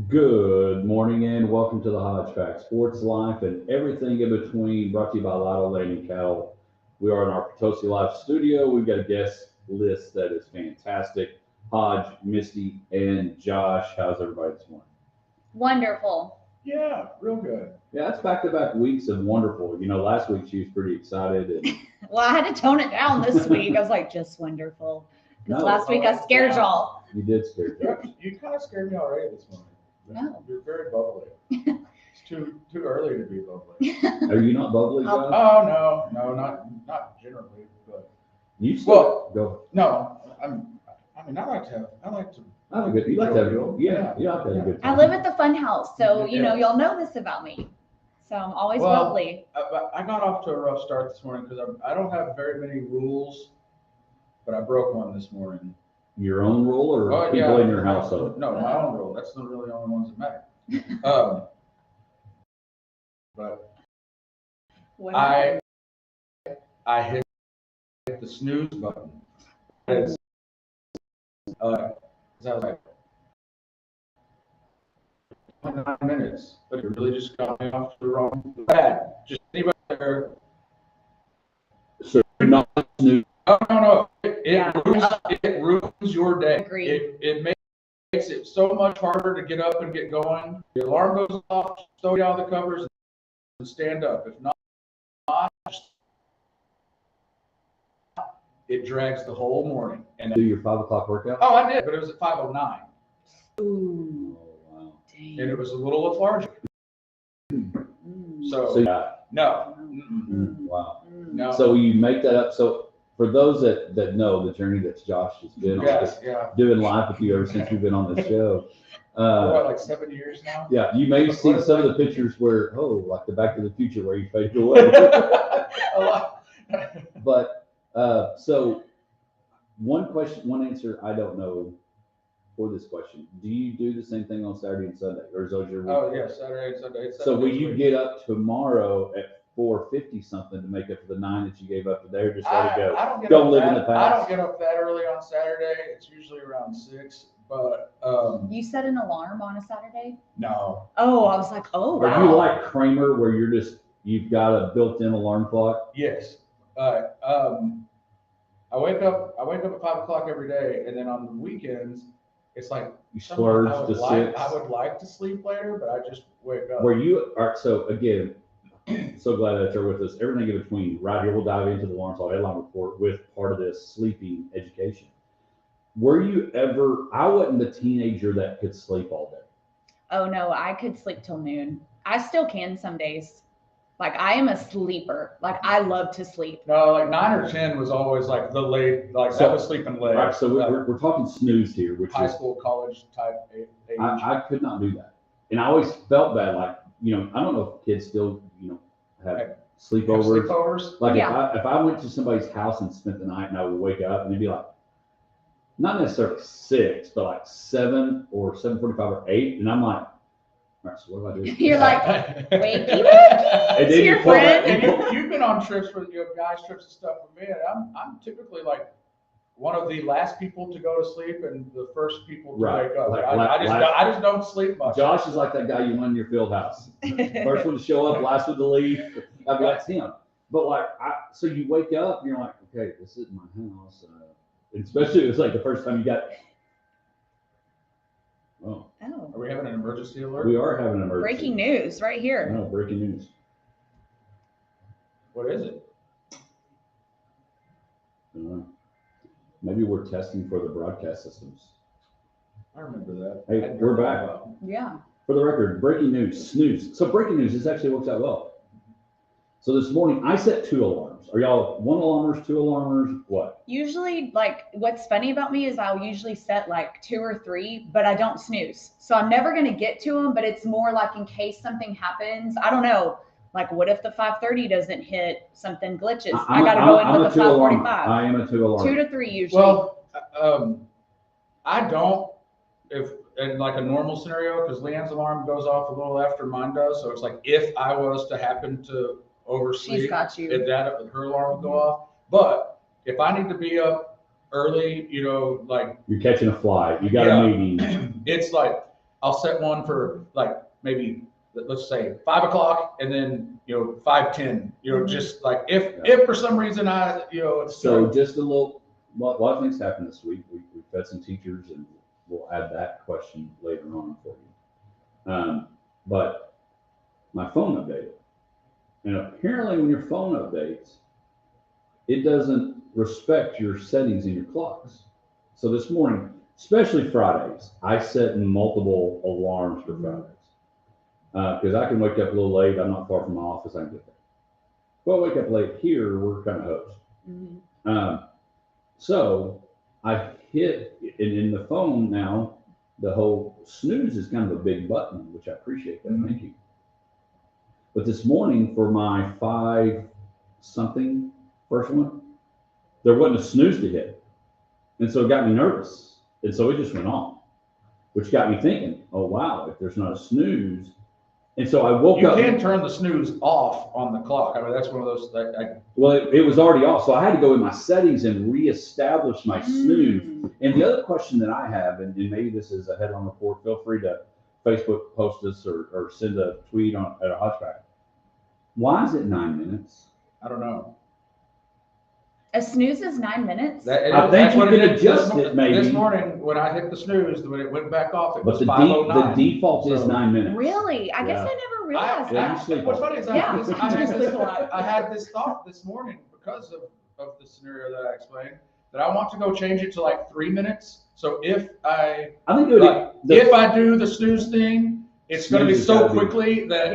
Good morning and welcome to the Hodgepodge Sports Life and everything in between. Brought to you by Lidle Lane and Cattle. We are in our Potosi Live studio. We've got a guest list that is fantastic. Hodge, Misty, and Josh. How's everybody this morning? Wonderful. Yeah, real good. Yeah, it's back-to-back weeks of wonderful. Last week she was pretty excited. And Well, I had to tone it down this week. I was like, just wonderful. Because No, last week I scared y'all. you did scare Josh. You kind of scared me already this morning. No. You're very bubbly. It's too early to be bubbly. Are you not bubbly, Josh? Oh no, not generally, but You still well, go. no. I like to. I have a good. You like to have a good. Yeah, you like to have a good I time. live at the fun house, so Yeah. y'all know this about me. So I'm always Well, bubbly. I got off to a rough start this morning because I don't have very many rules, but I broke one this morning. Your own rule or Oh, people yeah. in your household? No, my own rule. That's not really the only ones that matter. But What I hit the snooze button. It's, 'cause I was like, 9 minutes, but it really just got me off to the wrong path. Just anybody there. So you're not snooze. Oh, no. Yeah. It ruins your day. Agreed. It makes it so much harder to get up and get going. The alarm goes off, throw you out of the covers, and stand up. If not, it drags the whole morning. And Do your 5 o'clock workout? oh, I did, but it was at 5:09, Ooh, Oh, wow. and dang. it was a little lethargic. Mm. So So yeah. no, Wow. Mm. no. So you make that up. So for those that know the journey that Josh has been on, Yes, yeah. doing live with you ever since we've been on the show. What, like 7 years now? Yeah, you may have What seen is some of that? the pictures where, like the Back to the Future where you faded away. A lot. But so one answer I don't know for this question. Do you do the same thing on Saturday and Sunday, or is those your week? Oh yeah, Saturday and Sunday. So will you get up tomorrow at 4:50 something to make up for the 9 that you gave up today, or just let it go? I don't get Don't up live in that, the I past. don't get up that early on Saturday. It's usually around 6. But You set an alarm on a Saturday? no. Oh, I was like, oh, Are you wow. like Kramer, where you've got a built-in alarm clock? Yes. I wake up at 5 o'clock every day, and then on the weekends, it's like You somehow splurge I to would like 6. I would like to sleep later, but I just wake up. Where you are, so again, so glad that you're with us. Everything in between, right here, we'll dive into the Lawrence Hall Headline Report with part of this sleeping education. Were you ever, I wasn't the teenager that could sleep all day. Oh no, I could sleep till noon. I still can some days. Like I am a sleeper. Like I love to sleep. No, like 9 or 10 was always like the late, like So- I was sleeping late. All right, so we're talking snooze here, which high is, school, college type age. I could not do that. And I always felt bad, like, I don't know if kids still, have sleepovers. Sleepovers. Like Yeah. if I went to somebody's house and spent the night and I would wake up and they'd be like, not necessarily 6, but like 7 or 7:45 or 8, and I'm like, all right, so what do I do? You're like, And wakey wakey then to you your pull that- friend. And you've been on trips with your guys trips and stuff with me, and I'm typically like one of the last people to go to sleep and the first people to Right. wake up. Like, I just don't sleep much. Josh is like that guy you won in your field house. First one to show up, last one to leave. I mean, that's him. But like, so you wake up and you're like, okay, this is my house. Especially it was like the first time you got. Oh, Oh, Are we having an emergency alert? we are having an emergency. breaking news right here. No, breaking news. What is it? Maybe we're testing for the broadcast systems. I remember that. Hey, I hadn't we're heard back. that about Yeah. For the record, breaking news, snooze. So breaking news, this actually works out well. So this morning I set 2 alarms. Are y'all 1 alarmers, 2 alarmers? What? Usually, like, what's funny about me is I'll usually set like 2 or 3, but I don't snooze. So I'm never going to get to them, but it's more like in case something happens. I don't know. Like, what if the 5:30 doesn't hit? Something glitches. I got to go in I'm with a the 2 alarm. 5:45. I am a 2 alarm. 2 to 3 usually. Well, I don't, if in like a normal scenario, because Leanne's alarm goes off a little after mine does. So it's like if I was to happen to oversleep, She's got you. her alarm would go off. But if I need to be up early, like You're catching a fly. You got Yeah. a meeting. it's like I'll set one for like maybe let's say 5 o'clock, and then 5:10. Just like if for some reason So just a little. A lot of things happened this week. We've fed some teachers, and we'll add that question later on for you. But my phone updated, and apparently when your phone updates, it doesn't respect your settings in your clocks. So this morning, especially Fridays, I set multiple alarms for Fridays because I can wake up a little late. I'm not far from my office. I can get there. Well, I wake up late here. We're kind of host. So I hit, and in the phone now, the whole snooze is kind of a big button, which I appreciate that. Thank you. But this morning for my 5-something first one, there wasn't a snooze to hit. And so it got me nervous. And so it just went on, which got me thinking, oh, wow, if there's not a snooze. And so I woke up. You can turn the snooze off on the clock. I mean, that's one of those. Well, it was already off. So I had to go in my settings and reestablish my snooze. And the other question that I have, and maybe this is a headline report, feel free to Facebook post us or send a tweet at a Hodgeback. Why is it 9 minutes? I don't know. A snooze is 9 minutes. I think you can adjust it maybe. This morning when I hit the snooze, when it went back off, it was the 5:09. The default is 9 minutes. Really? I guess I never realized that. What's funny is I had this thought this morning because of the scenario that I explained, that I want to go change it to like 3 minutes. So if I do the snooze thing, it's going to be so quickly that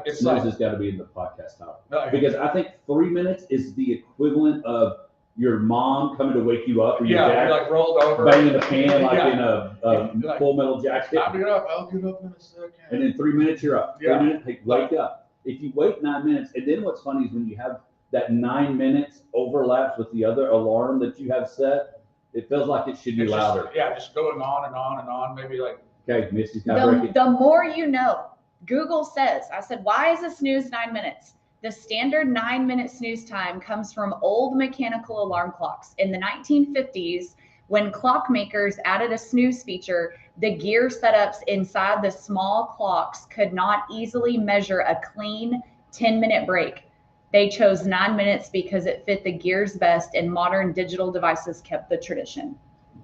it's snooze has got to be in the podcast topic. Because I think 3 minutes is the equivalent of your mom coming to wake you up, or your dad you're like rolled over, banging a pan in a Full Metal Jacket. I'll get up in a second. And then 3 minutes, you're up. 3 minutes, hey, wake up. If you wait 9 minutes, and then what's funny is when you have that 9 minutes overlaps with the other alarm that you have set, it feels like it should be louder. Just going on and on and on. Maybe like. Okay, Missy's got to break it. The more you know. Google says, I said, why is a snooze 9 minutes? The standard 9-minute snooze time comes from old mechanical alarm clocks. In the 1950s, when clock makers added a snooze feature, the gear setups inside the small clocks could not easily measure a clean 10-minute break. They chose 9 minutes because it fit the gears best, and modern digital devices kept the tradition.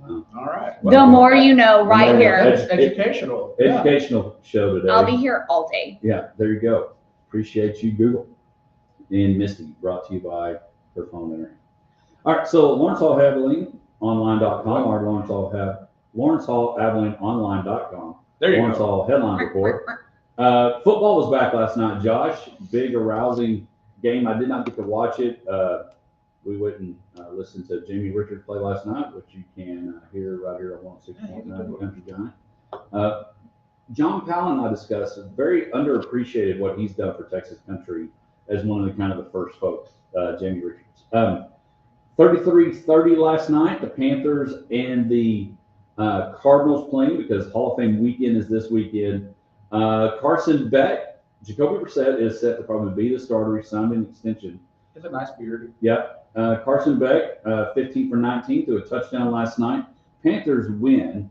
All right. The more you know, right here. Educational show today. I'll be here all day. Yeah, there you go. Appreciate you, Google. And Misty, brought to you by her phone internet. All right, so Lawrence Hall Abilene online.com, or Lawrence Hall Abilene online.com. There you Lawrence go. Hall headline report. Football was back last night, Josh. Big arousing game. I did not get to watch it. We went and listened to Jamie Richards play last night, which you can hear right here on 106.9 Country Giant. John Powell and I discussed, very underappreciated what he's done for Texas Country as one of the kind of the first folks, Jamie Richards. 33-30 last night, the Panthers and the Cardinals playing, because Hall of Fame weekend is this weekend. Carson Beck, Jacoby Brissett is set to probably be the starter. He signed an extension. It's a nice beard. Yep. Carson Beck, 15 for 19, threw a touchdown last night. Panthers win.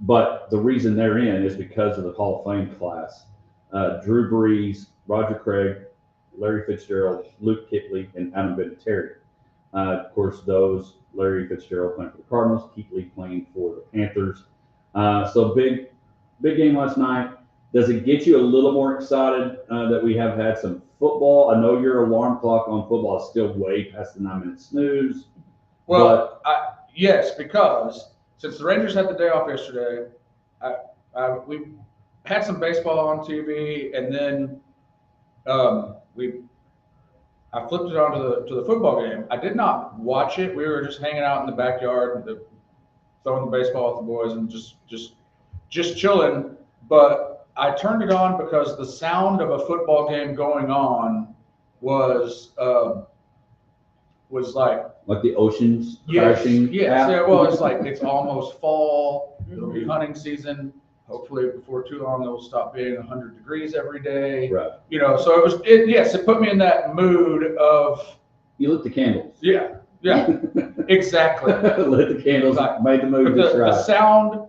But the reason they're in is because of the Hall of Fame class. Drew Brees, Roger Craig, Larry Fitzgerald, Luke Kuechly, and Adam Vinatieri. Of course, Larry Fitzgerald playing for the Cardinals, Kuechly playing for the Panthers. So big game last night. Does it get you a little more excited that we have had some football? I know your alarm clock on football is still way past the 9-minute snooze. Well, yes, because since the Rangers had the day off yesterday, we had some baseball on TV, and then I flipped it on to the football game. I did not watch it. We were just hanging out in the backyard, throwing the baseball at the boys, and just chilling. But I turned it on because the sound of a football game going on was like the oceans crashing. Yes. Yeah. Well, it's almost fall. It'll be hunting season. Hopefully, before too long, it will stop being 100 degrees every day. Right. So it put me in that mood of. You lit the candles. Yeah. Exactly. Lit the candles. Made the mood just right. The sound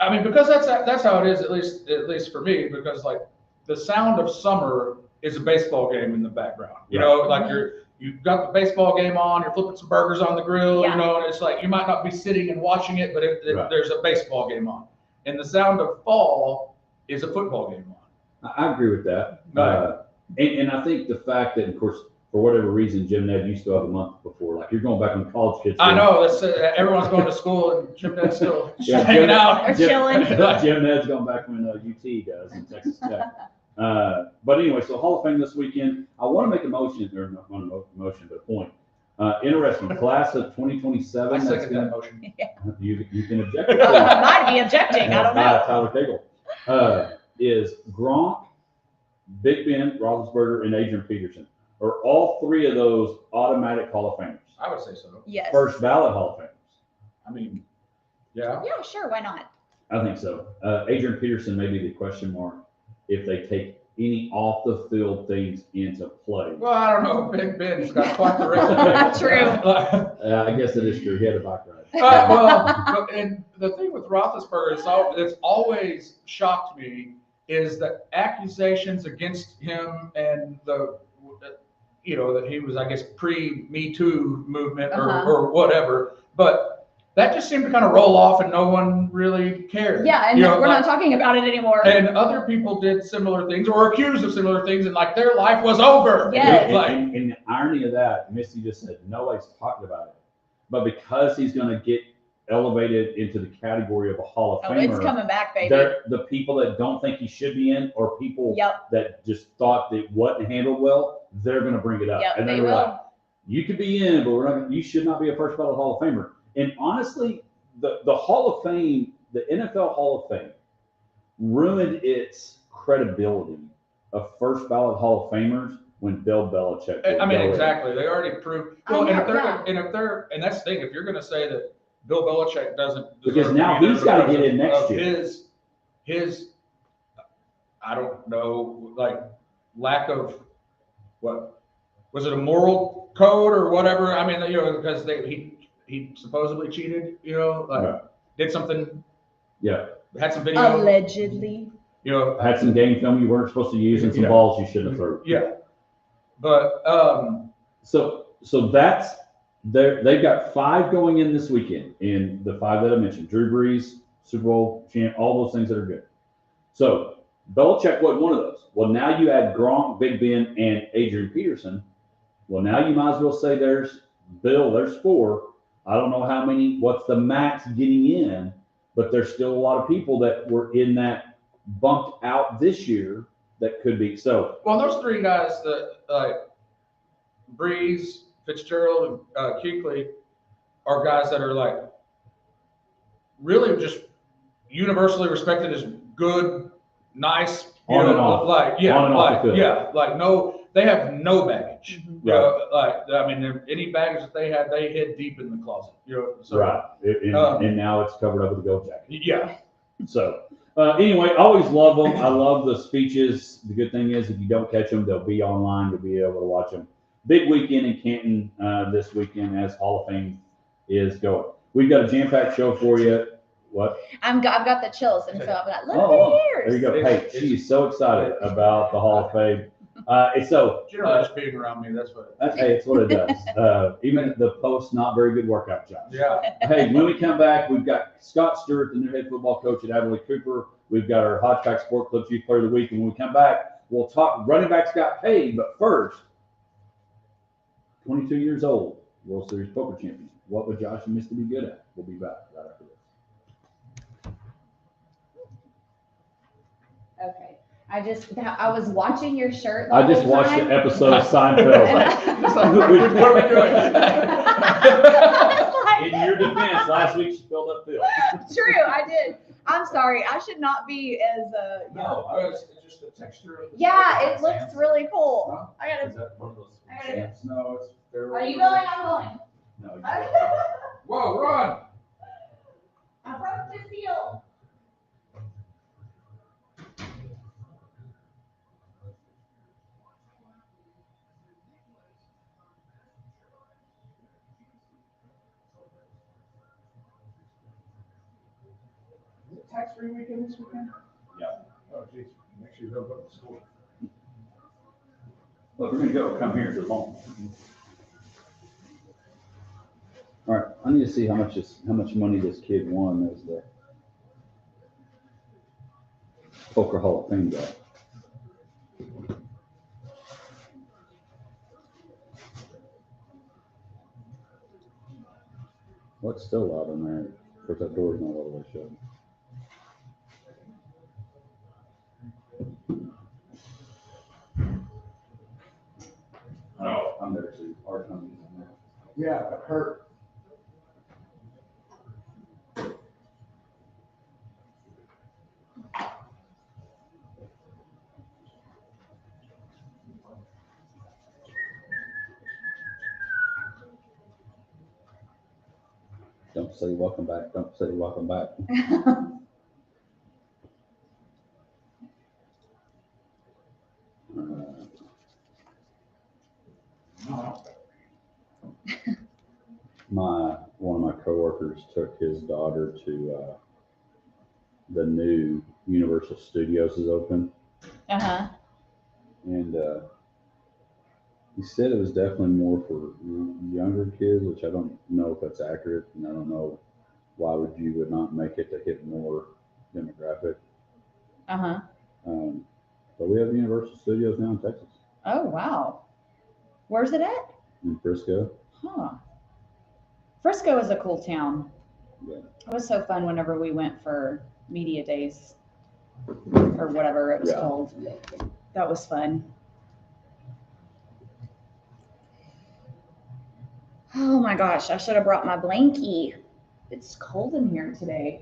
I mean, because that's how it is, at least for me, because like the sound of summer is a baseball game in the background. You know, like you've got the baseball game on, you're flipping some burgers on the grill, you know, and it's like you might not be sitting and watching it, but there's a baseball game on. And the sound of fall is a football game on. I agree with that. And I think the fact that, of course, for whatever reason, Jim Ned used to have a month before. Like you're going back on the college kids. I know. That's everyone's going to school, and Jim Ned's still hanging out or chilling. Jim Ned's going back when UT does in Texas Tech. But anyway, so Hall of Fame this weekend. I want to make a motion, or not a motion, but a point. Interesting. Class of 2027. I second that motion. Yeah. You can object. I might be objecting. I don't know. Tyler Cagle. Is Gronk, Big Ben, Roethlisberger, and Adrian Peterson. Are all three of those automatic Hall of Famers? I would say so. Yes. First ballot Hall of Famers. I mean, yeah. Yeah, sure. Why not? I think so. Adrian Peterson may be the question mark if they take any off the field things into play. Well, I don't know. Big Ben's got quite the resume. True. I guess it is true. He had a bike ride. Well, and the thing with Roethlisberger it's always shocked me is the accusations against him and that he was, I guess, pre-Me Too movement or whatever. But that just seemed to kind of roll off and no one really cared. Yeah, and we're not talking about it anymore. And other people did similar things or were accused of similar things and like their life was over. Yes. And the irony of that, Misty just said, nobody's talking about it. But because he's going to get elevated into the category of a Hall of Famer. It's coming back, baby. The people that don't think he should be in, or people that just thought that it wasn't handled well, they're going to bring it up. Yep, and they they're will. like, you could be in, but you should not be a first ballot Hall of Famer. And honestly, the Hall of Fame, the NFL Hall of Fame, ruined its credibility of first ballot Hall of Famers when Bill Belichick. I mean, exactly. They already proved. Well, and that's the thing. If you're going to say that Bill Belichick doesn't, because now he's got to get in next year. His, I don't know, like lack of what was it, a moral code or whatever? I mean, because he supposedly cheated, did something. Yeah. Had some video. Allegedly. Had some game film you weren't supposed to use and some balls you shouldn't have thrown. Yeah. But so that's they've got 5 going in this weekend, in the 5 that I mentioned: Drew Brees, Super Bowl champ, all those things that are good. So Belichick wasn't one of those. Well, now you add Gronk, Big Ben, and Adrian Peterson. Well, now you might as well say there's 4. I don't know how many. What's the max getting in? But there's still a lot of people that were in that bumped out this year that could be. So well, those 3 guys that Brees, Fitzgerald, and Kuechly are guys that are like really just universally respected as good, nice, on and off the field. They have no baggage. Mm-hmm. Any baggage that they had, they hid deep in the closet. Right, and now it's covered up with a gold jacket. Yeah. So anyway, I always love them. I love the speeches. The good thing is, if you don't catch them, they'll be online. You'll be able to watch them. Big weekend in Canton this weekend as Hall of Fame is going. We've got a jam-packed show for you. What? I've got the chills, and so I'm like, look at here. There you go. Hey, she's so excited about the Hall of Fame. So just being around me, that's what. Hey, it's what it does. Even the post, not very good workout, Josh. Yeah. Hey, when we come back, we've got Scott Stewart, the new head football coach at Adelaide Cooper. We've got our Hodgeback Sport Club Youth Player of the Week, and when we come back, we'll talk running backs got paid. But first, 22 years old, World Series poker champion. What would Josh and Misty be good at? We'll be back right after this. Okay. I was watching your shirt. I just watched the episode of Seinfeld. What are we doing? In your defense, last week she filled up Phil. True, I did. I'm sorry. I should not be as it's just the texture of the yeah, it looks really cool. Huh? Is that one of those? No, it's Are you going? I'm going. No. Whoa, run! I broke the seal. tax-free weekend this weekend? Yeah. Oh, geez. Make sure you don't go to school. Well, if we're gonna go, come here to the home. All right, I need to see how much money this kid won as the Poker Hall of Fame guy. Well, it's still out in there. Of course, that door's not all the way shut. Oh, I'm there too. Our company's in there. Yeah, it hurt. Don't say welcome back. Don't say welcome back. One of my coworkers took his daughter to the new Universal Studios is open, and he said it was definitely more for younger kids, which I don't know if that's accurate, and I don't know why you would not make it to hit more demographic. But we have Universal Studios now in Texas. Oh, wow. Where's it at? In Frisco. Huh. Frisco is a cool town. Yeah. It was so fun whenever we went for media days or whatever it was called. Yeah. That was fun. Oh my gosh, I should have brought my blankie. It's cold in here today.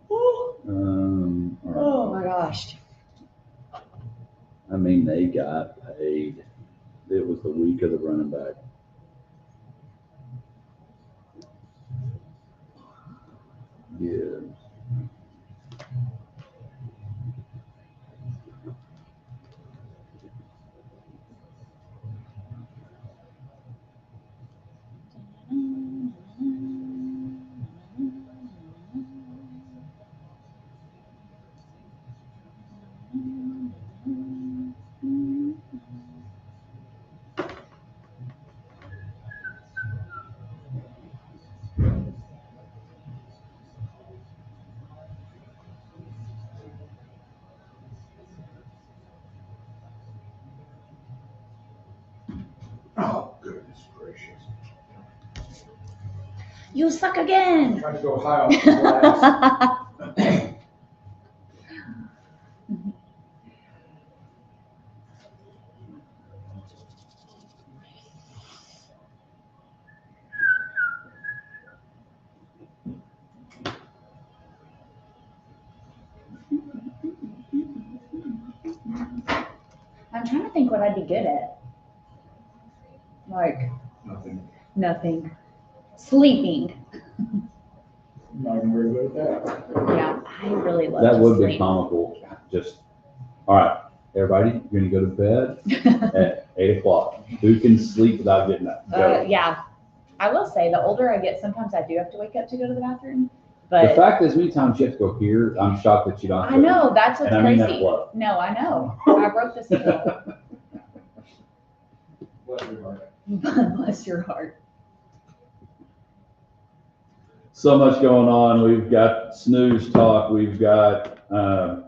All right. Oh my gosh. I mean, they got paid. It was the week of the running back. Yeah. Oh, goodness gracious. You suck again. Trying to go high off the glass. I'm trying to think what I'd be good at. Like nothing. Sleeping. Not even very good at that. Yeah, I really love That to would be sleep. comical. Just, all right, everybody, you're gonna go to bed at 8 o'clock. Who can sleep without getting up? Go. Yeah, I will say the older I get, sometimes I do have to wake up to go to the bathroom. The But fact is, many times you have to go here. I'm shocked that you don't. I know that's what's And I mean that crazy. love. No, I know. I broke the seal. Bless your heart. Bless your heart. So much going on. We've got snooze talk. We've got a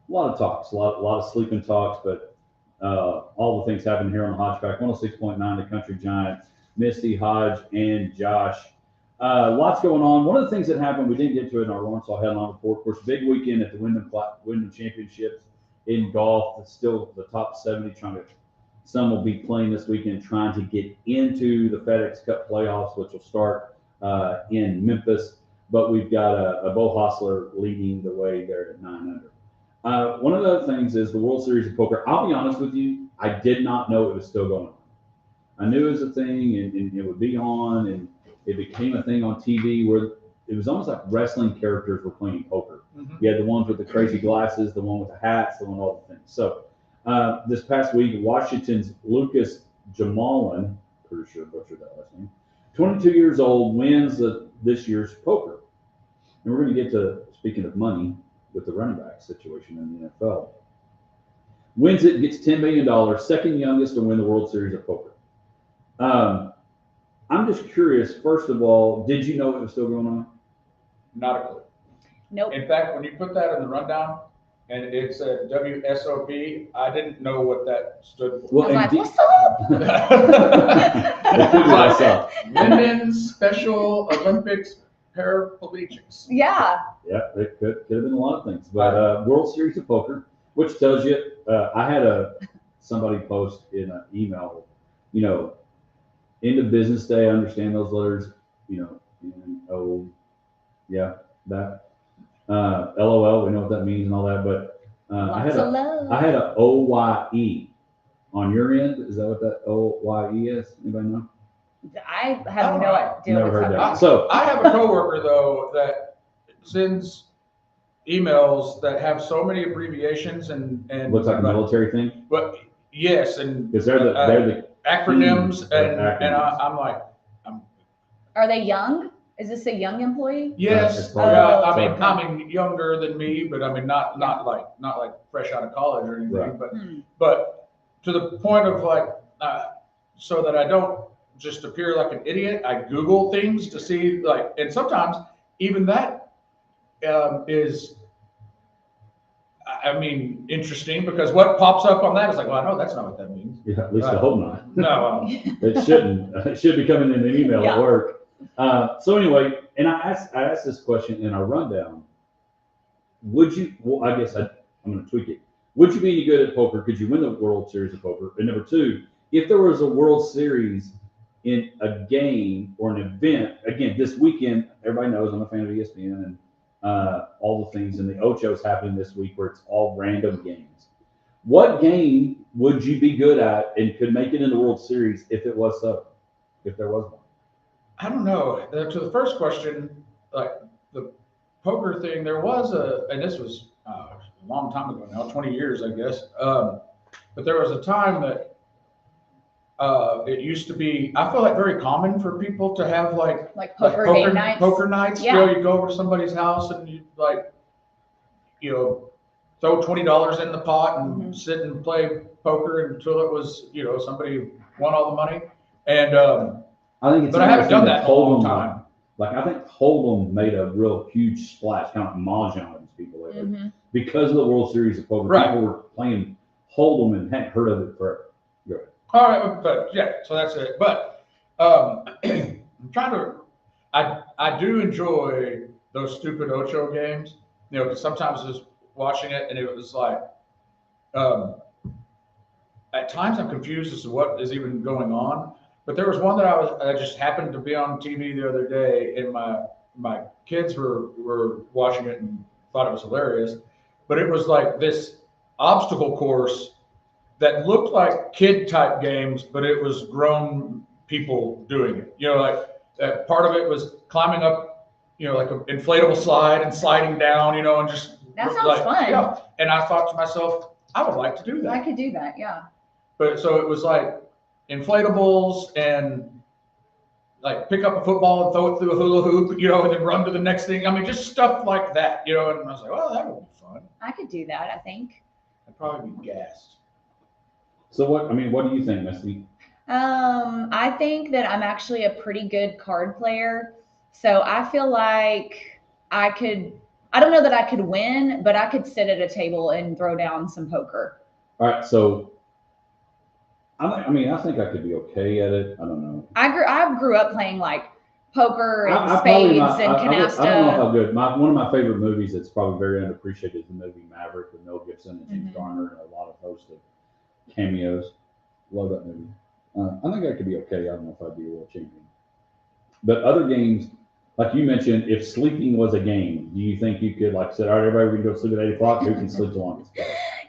lot of talks, a lot of sleeping talks, but all the things happening here on the Hodge Track. 106.9, the Country Giant, Misty, Hodge, and Josh. Lots going on. One of the things that happened, we didn't get to it in our Lawrenceville headline report. Of course, big weekend at the Wyndham Championships in golf. It's still the top 70 some will be playing this weekend trying to get into the FedEx Cup playoffs, which will start in Memphis. But we've got a Bo Hostler leading the way there at 9 under. One of the other things is the World Series of Poker. I'll be honest with you, I did not know it was still going on. I knew it was a thing and it would be on, and it became a thing on TV where it was almost like wrestling characters were playing poker. Mm-hmm. You had the ones with the crazy glasses, the one with the hats, the one with all the things. So this past week, Washington's Lucas Jamalin, pretty sure I butchered that last name, 22 years old, wins this year's poker. And we're going to get to, speaking of money, with the running back situation in the NFL. Wins it, gets $10 million, second youngest to win the World Series of Poker. I'm just curious, first of all, did you know it was still going on? Not a clue. Nope. In fact, when you put that in the rundown and it said WSOP, I didn't know what that stood for. Well, I was like, and what's up? It could be myself. Women's Special Olympics Paraplegics. Yeah. Yeah, it could have been a lot of things. But World Series of Poker, which tells you, I had somebody post in an email, end of business day, I understand those letters, and yeah, that. LOL, we know what that means and all that, but I had a OYE on your end. Is that what that OYE is? Anybody know? I have no idea. Never what's heard that. happening. So I have a coworker though that sends emails that have so many abbreviations and looks like a military thing. But yes, and Because they're the acronyms and acronyms. I'm like, Are they young? Is this a young employee? yes, Oh, yeah. I mean, younger than me, but I mean, not like fresh out of college or anything. Right. But to the point of like, so that I don't just appear like an idiot, I Google things to see like, and sometimes even that is, I mean, interesting because what pops up on that is like, well, I know that's not what that means. Yeah, at least I hope not. No, It shouldn't. It should be coming in an email at work. So anyway, and I asked this question in our rundown. Would you? Well, I guess I'm going to tweak it. Would you be any good at poker? Could you win the World Series of Poker? And number two, if there was a World Series in a game or an event, again, this weekend, everybody knows I'm a fan of ESPN and all the things, and the Ocho's happening this week where it's all random games. What game would you be good at and could make it in the World Series if it was so? If there was one? I don't know. To the first question, like the poker thing, there was and this was a long time ago now, 20 years, I guess. But there was a time that it used to be, I feel like very common for people to have like poker game nights. Poker nights. Yeah. You go over to somebody's house and you throw $20 in the pot and sit and play poker until it was, somebody won all the money. And I think it's but I haven't done that in a long time. Like I think Hold'em made a real huge splash, kind of mahjong with people lately, because of the World Series of Poker. Right. People were playing Hold'em and hadn't heard of it forever. Go ahead. All right, but yeah, so that's it. But I'm trying to. I do enjoy those stupid Ocho games. Because sometimes I was watching it and it was like, at times I'm confused as to what is even going on. But there was one that I just happened to be on TV the other day, and my kids were watching it and thought it was hilarious. But it was like this obstacle course that looked like kid type games, but it was grown people doing it. Part of it was climbing up, like an inflatable slide and sliding down, and just that sounds fun. Yeah. And I thought to myself, I would like to do that. I could do that, yeah. But so it was like inflatables and like pick up a football and throw it through a hula hoop, and then run to the next thing. I mean, just stuff like that, And I was like, well, that would be fun. I could do that, I think. I'd probably be gassed. So what do you think, Misty? I think that I'm actually a pretty good card player. So I feel like I don't know that I could win, but I could sit at a table and throw down some poker. All right, so I think I could be okay at it. I don't know. I grew up playing like poker and I spades not, and I canasta. I don't know how good. One of my favorite movies that's probably very underappreciated is the movie Maverick with Mel Gibson and James Garner and a lot of hosts of cameos. Love that movie. I think I could be okay. I don't know if I'd be a world champion. But other games, like you mentioned, if sleeping was a game, do you think you could say, all right, everybody, we can go sleep at 8 o'clock. Who can sleep the longest?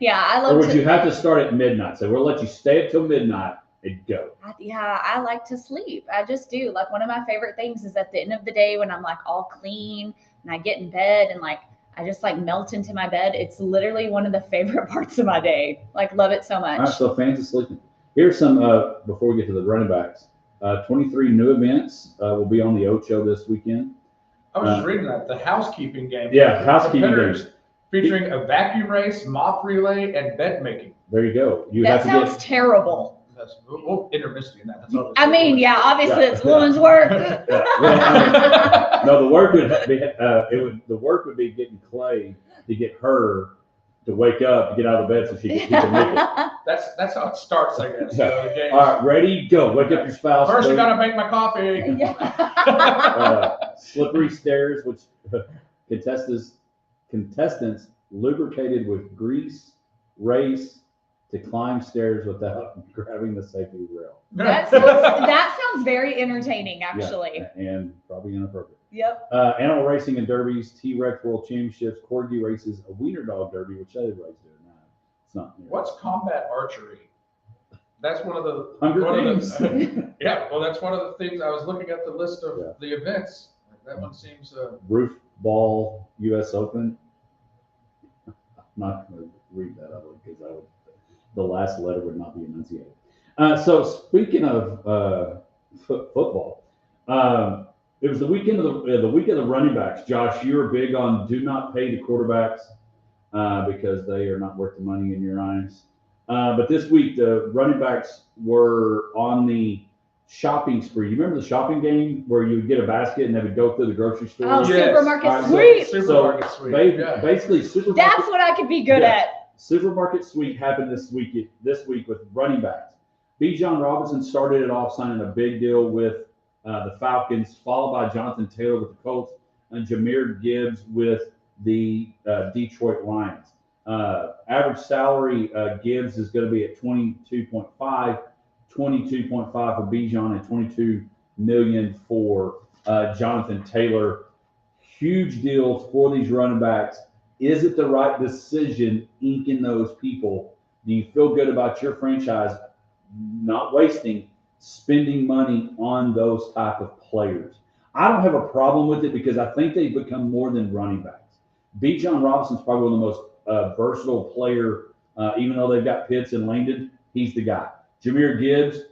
Yeah, I love. Or would you have to start at midnight? So we'll let you stay up till midnight and go. Yeah, I like to sleep. I just do. Like one of my favorite things is at the end of the day when I'm like all clean and I get in bed and I just melt into my bed. It's literally one of the favorite parts of my day. Love it so much. All right, so fans of sleeping. Here's some, before we get to the running backs, 23 new events will be on the Ocho this weekend. I was just reading that the housekeeping game. Yeah, housekeeping games featuring a vacuum race, mop relay, and bed making. There you go. You That have to sounds terrible. We'll intermiss in that. That's all I mean, yeah, obviously it's woman's work. No, the work would be the work would be getting Clay to get her to wake up to get out of bed so she can make it. That's how it starts, I guess. Yeah. The game. All right, ready, go. Wake up your spouse. First, you gotta make my coffee. Slippery stairs, which contestants lubricated with grease race to climb stairs without grabbing the safety rail. That sounds very entertaining, actually. Yeah, and probably inappropriate. Yep. Animal racing and derbies, T-Rex World Championships, Corgi races, a wiener dog derby, which everybody's doing now. It's not. What's combat archery? That's one of the Hunger Games. Yeah, well, that's one of the things I was looking at the list of the events. That one seems. Roof ball U.S. Open. I'm not going to read that other because the last letter would not be enunciated. So speaking of football, it was the weekend of the running backs. Josh, you're big on do not pay the quarterbacks because they are not worth the money in your eyes. But this week the running backs were on the shopping spree. You remember the shopping game where you would get a basket and they would go through the grocery store? Oh, yes. Supermarket sweep. Supermarket sweep. Basically, supermarket. That's what I could be good at. Supermarket sweep happened this week with running backs. Bijan Robinson started it off signing a big deal with the Falcons, followed by Jonathan Taylor with the Colts and Jahmyr Gibbs with the Detroit Lions. Average salary, Gibbs is going to be at 22.5 for Bijan and 22 million for Jonathan Taylor. Huge deals for these running backs. Is it the right decision inking those people? Do you feel good about your franchise not spending money on those type of players? I don't have a problem with it because I think they've become more than running backs. Bijan Robinson's probably one of the most versatile player, even though they've got Pitts and Langdon, he's the guy. Jahmyr Gibbs,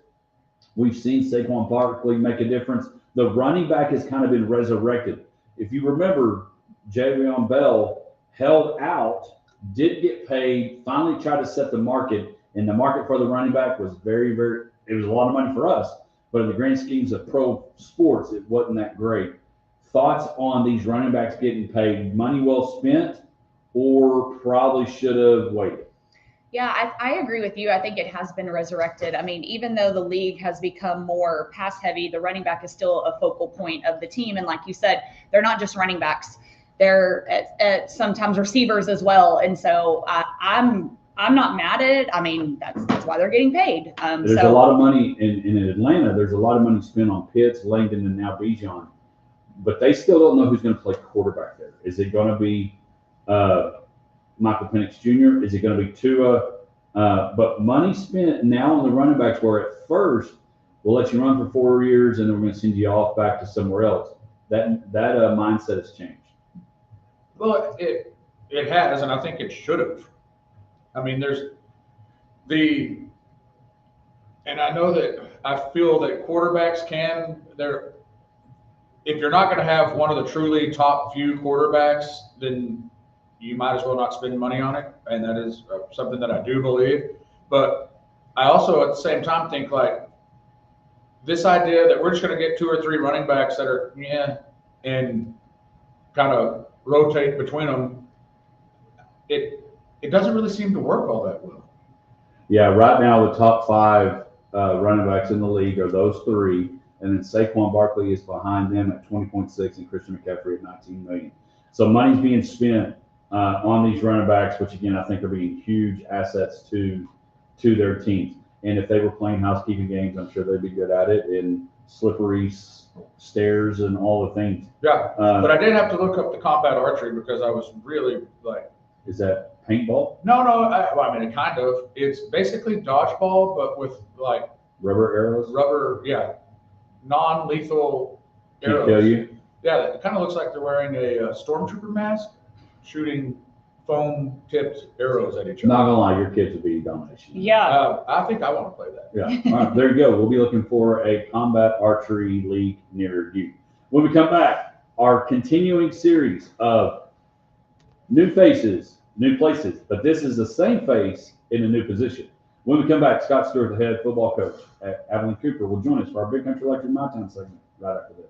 we've seen Saquon Barkley make a difference. The running back has kind of been resurrected. If you remember, Javion Bell held out, did get paid, finally tried to set the market, and the market for the running back was very, very, it was a lot of money for us, but in the grand schemes of pro sports, it wasn't that great. Thoughts on these running backs getting paid? Money well spent or probably should have waited? Yeah, I agree with you. I think it has been resurrected. I mean, even though the league has become more pass heavy, the running back is still a focal point of the team. And like you said, they're not just running backs. They're at sometimes receivers as well. And so I'm not mad at it. I mean, that's why they're getting paid. There's a lot of money in Atlanta. There's a lot of money spent on Pitts, Langdon, and now Bijan. But they still don't know who's going to play quarterback there. Is it going to be Michael Penix Jr.? Is it going to be Tua? But money spent now on the running backs where at first we'll let you run for 4 years and then we're going to send you off back to somewhere else. That mindset has changed. Well, it has, and I think it should have. I mean, and I know that I feel that quarterbacks if you're not going to have one of the truly top few quarterbacks, then you might as well not spend money on it. And that is something that I do believe. But I also at the same time think like this idea that we're just going to get 2 or 3 running backs that are, and kind of rotate between them, it doesn't really seem to work all that well. Yeah, right now the top 5 running backs in the league are those 3, and then Saquon Barkley is behind them at 20.6 and Christian McCaffrey at 19 million. So money's being spent on these running backs, which again I think are being huge assets to their teams. And if they were playing housekeeping games, I'm sure they'd be good at it, and slippery stairs and all the things. Yeah, but I did have to look up the combat archery because I was really like. Is that paintball? No. I mean, kind of. It's basically dodgeball, but with like rubber arrows. Non-lethal arrows. Kill you? Yeah, it kind of looks like they're wearing a stormtrooper mask, shooting foam-tipped arrows at each other. Not gonna lie, your kids would be domination. Yeah. I think I want to play that. Yeah. All right, there you go. We'll be looking for a combat archery league near you. When we come back, our continuing series of new faces, new places, but this is the same face in a new position. When we come back, Scott Stewart, the head football coach at Abilene Cooper, will join us for our Big Country Electric My Town segment right after this.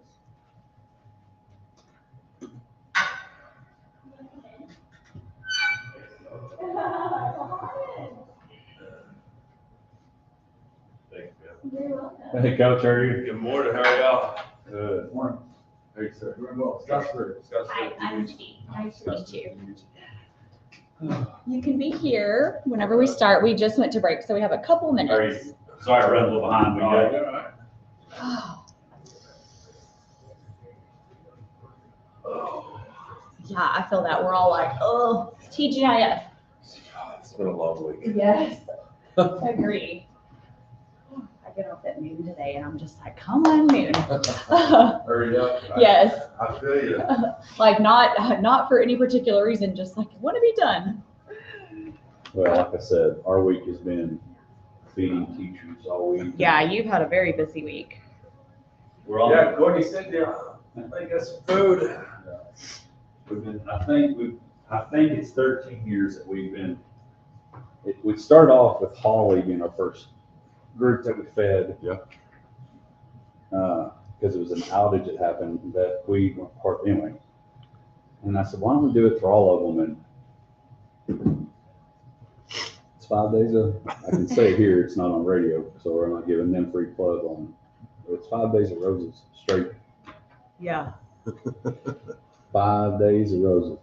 Hey, Coach, how are you? Good morning, how are y'all? Good morning. Hey, sir. Doing well. Scott Stewart. Hi, I'm G. Nice to meet you. You can be here whenever we start. We just went to break, so we have a couple minutes. Sorry, I ran a little behind. We got All right. Yeah, I feel that. We're all like, oh, TGIF. It's been a long week. Yes, agree. I get up at noon today and I'm just like, come on, noon. Hurry up. Yes, I feel you. like not for any particular reason, just like want to be done. Well, like I said, our week has been feeding teachers all week. Yeah, you've had a very busy week. We're all. Yeah, Courtney said, yeah, I got some food. We've been, I think it's 13 years that we've been, we started off with Holly being our first group that we fed. Yeah. Because it was an outage that happened that we weren't part of anyway. And I said, why don't we do it for all of them? And it's 5 days of, I can say it here, it's not on radio, so we're not giving them free plug on it. It's 5 days of roses straight. Yeah. 5 days of roses.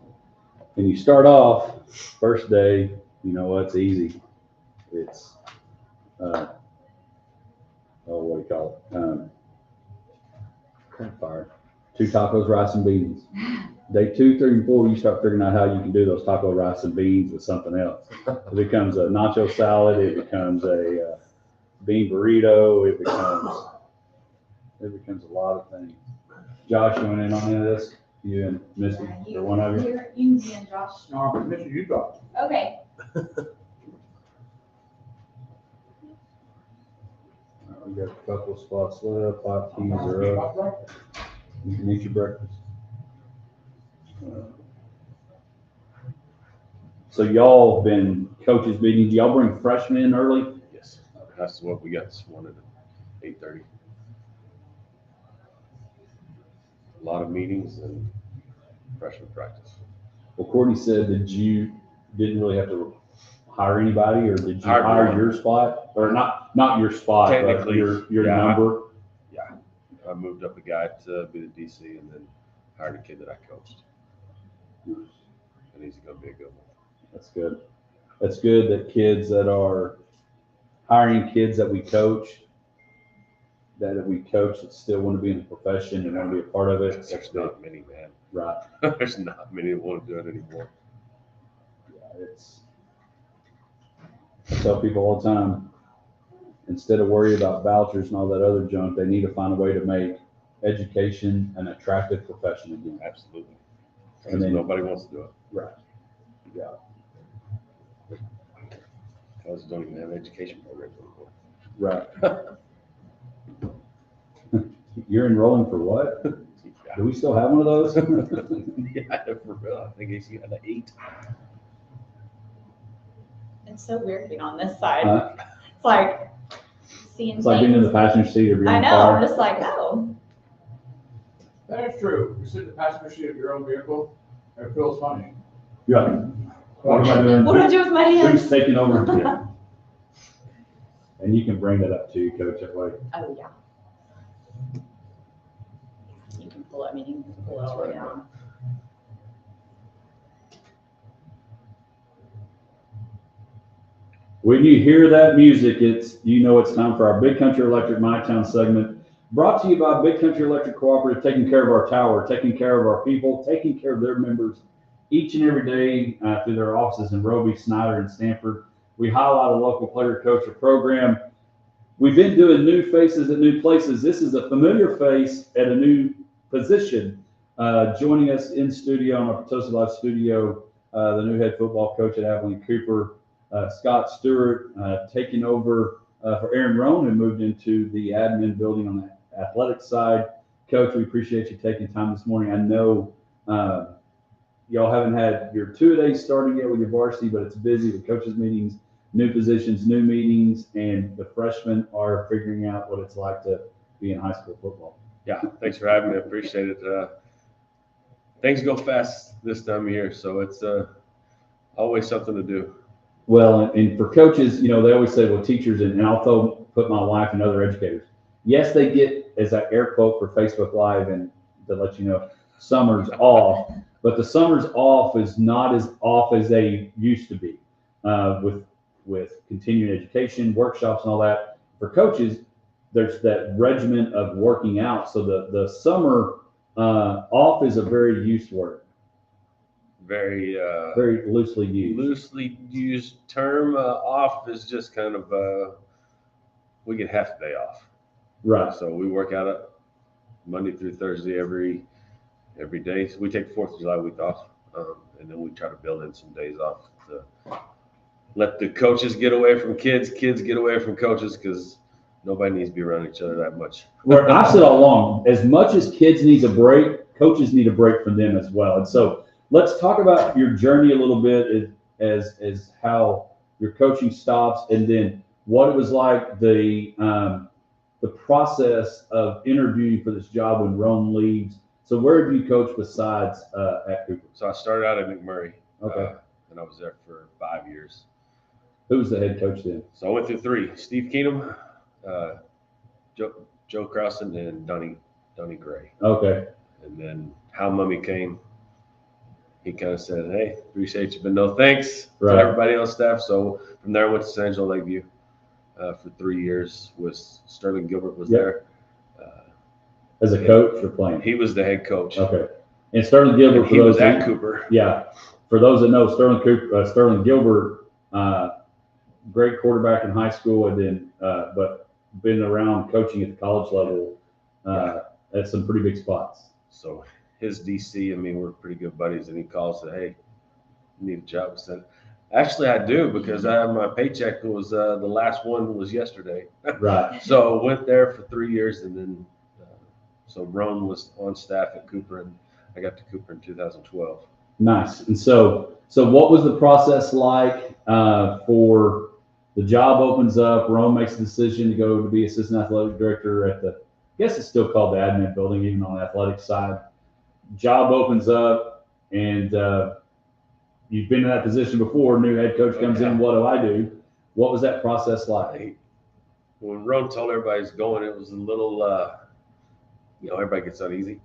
And you start off, first day, you know what's easy. It's, what do you call it? Campfire. 2 tacos, rice and beans. Day 2, 3, and 4, you start figuring out how you can do those taco, rice, and beans with something else. It becomes a nacho salad. It becomes a bean burrito. It becomes a lot of things. Josh, you went in on any of this? You and Missy, or one of you? You and Josh. No, but Mr. Utah. Okay. We got a couple of spots left. 5 keys are up. You can eat your breakfast. So y'all been coaches meetings. Y'all bring freshmen in early? Yes, that's what we got this morning at 8:30. A lot of meetings and freshman practice. Well, Courtney said that you didn't really have to hire anybody, or did you Hired hire one. your spot? Or not your spot, but Technically, your yeah. number? Yeah, I moved up a guy to be the DC and then hired a kid that I coached. And he's going to be a good one. That's good. That's good that kids that are hiring kids that we coach that still want to be in the profession and want to be a part of it. There's not many, man. Right. There's not many that want to do it anymore. Yeah, I tell people all the time, instead of worry about vouchers and all that other junk, they need to find a way to make education an attractive profession again. Absolutely. And Because then- nobody wants to do it. Right. Yeah. Colleges don't even have education programs anymore. Right. You're enrolling for what? Do we still have one of those? Yeah, for real. I think he's got an 8. It's so weird being on this side. Huh? It's like seeing It's like being in things. the passenger seat of your I own know. car. I'm just like, oh. That is true. You sit in the passenger seat of your own vehicle, it feels funny. Yeah. What am I doing? What do I do with my hands? Who's taking over? Yeah. And you can bring that up to you, Coach, that way. Oh, yeah. You can pull it, I mean, you can pull it all the way down. When you hear that music, you know it's time for our Big Country Electric My Town segment, brought to you by Big Country Electric Cooperative, taking care of our tower, taking care of our people, taking care of their members each and every day through their offices in Roby, Snyder, and Stanford. We highlight a local player, coach, or program. We've been doing new faces at new places. This is a familiar face at a new position. Joining us in studio on our Potosi Live studio, the new head football coach at Abilene Cooper, Scott Stewart, taking over for Aaron Rohn, who moved into the admin building on the athletic side. Coach, we appreciate you taking time this morning. I know y'all haven't had your two-a-days starting yet with your varsity, but it's busy with coaches meetings, new positions, new meetings, and the freshmen are figuring out what it's like to be in high school football. Yeah, thanks for having me. I appreciate it. Things go fast this time of year, so it's always something to do. Well, and for coaches, they always say, well, teachers, and I'll put my wife and other educators. Yes, they get, as I air quote for Facebook Live and to let you know, summer's off, but the summer's off is not as off as they used to be with continuing education, workshops and all that. For coaches, there's that regimen of working out. So the summer off is a very used word. Very loosely used. Loosely used term. Off is just kind of we get half a day off. Right. So we work out Monday through Thursday every day. So we take 4th of July week off, and then we try to build in some days off to let the coaches get away from kids get away from coaches, because nobody needs to be around each other that much. Well, I've said all along, as much as kids need a break, coaches need a break from them as well. And so let's talk about your journey a little bit as how your coaching stops, and then what it was like the process of interviewing for this job when Rome leaves. So where have you coached besides at Cooper? So I started out at McMurray. Okay. And I was there for 5 years. Who was the head coach then? So I went through 3: Steve Keenum, Joe Crowson, and Donnie Gray. Okay. And then Hal Mummy came. He kind of said, "Hey, appreciate you, but no thanks." Right. To everybody on staff. So from there I went to San Angelo Lakeview for 3 years. Sterling Gilbert was there. As a coach or playing? He was the head coach. Okay. And Sterling Gilbert, He was at Cooper. Yeah. For those that know, Sterling Gilbert, great quarterback in high school, and then but been around coaching at the college level at some pretty big spots. So his DC, we're pretty good buddies, and he calls and said, "Hey, you need a job?" I said, "Actually, I do, because my paycheck was the last one was yesterday." Right. So went there for 3 years, and then so Ron was on staff at Cooper, and I got to Cooper in 2012. Nice. And so what was the process like for the job opens up? Rome makes the decision to go to be assistant athletic director at I guess it's still called the admin building, even on the athletic side. Job opens up, and you've been in that position before. New head coach comes in. What do I do? What was that process like? When Rome told everybody he's going, it was a little, everybody gets uneasy,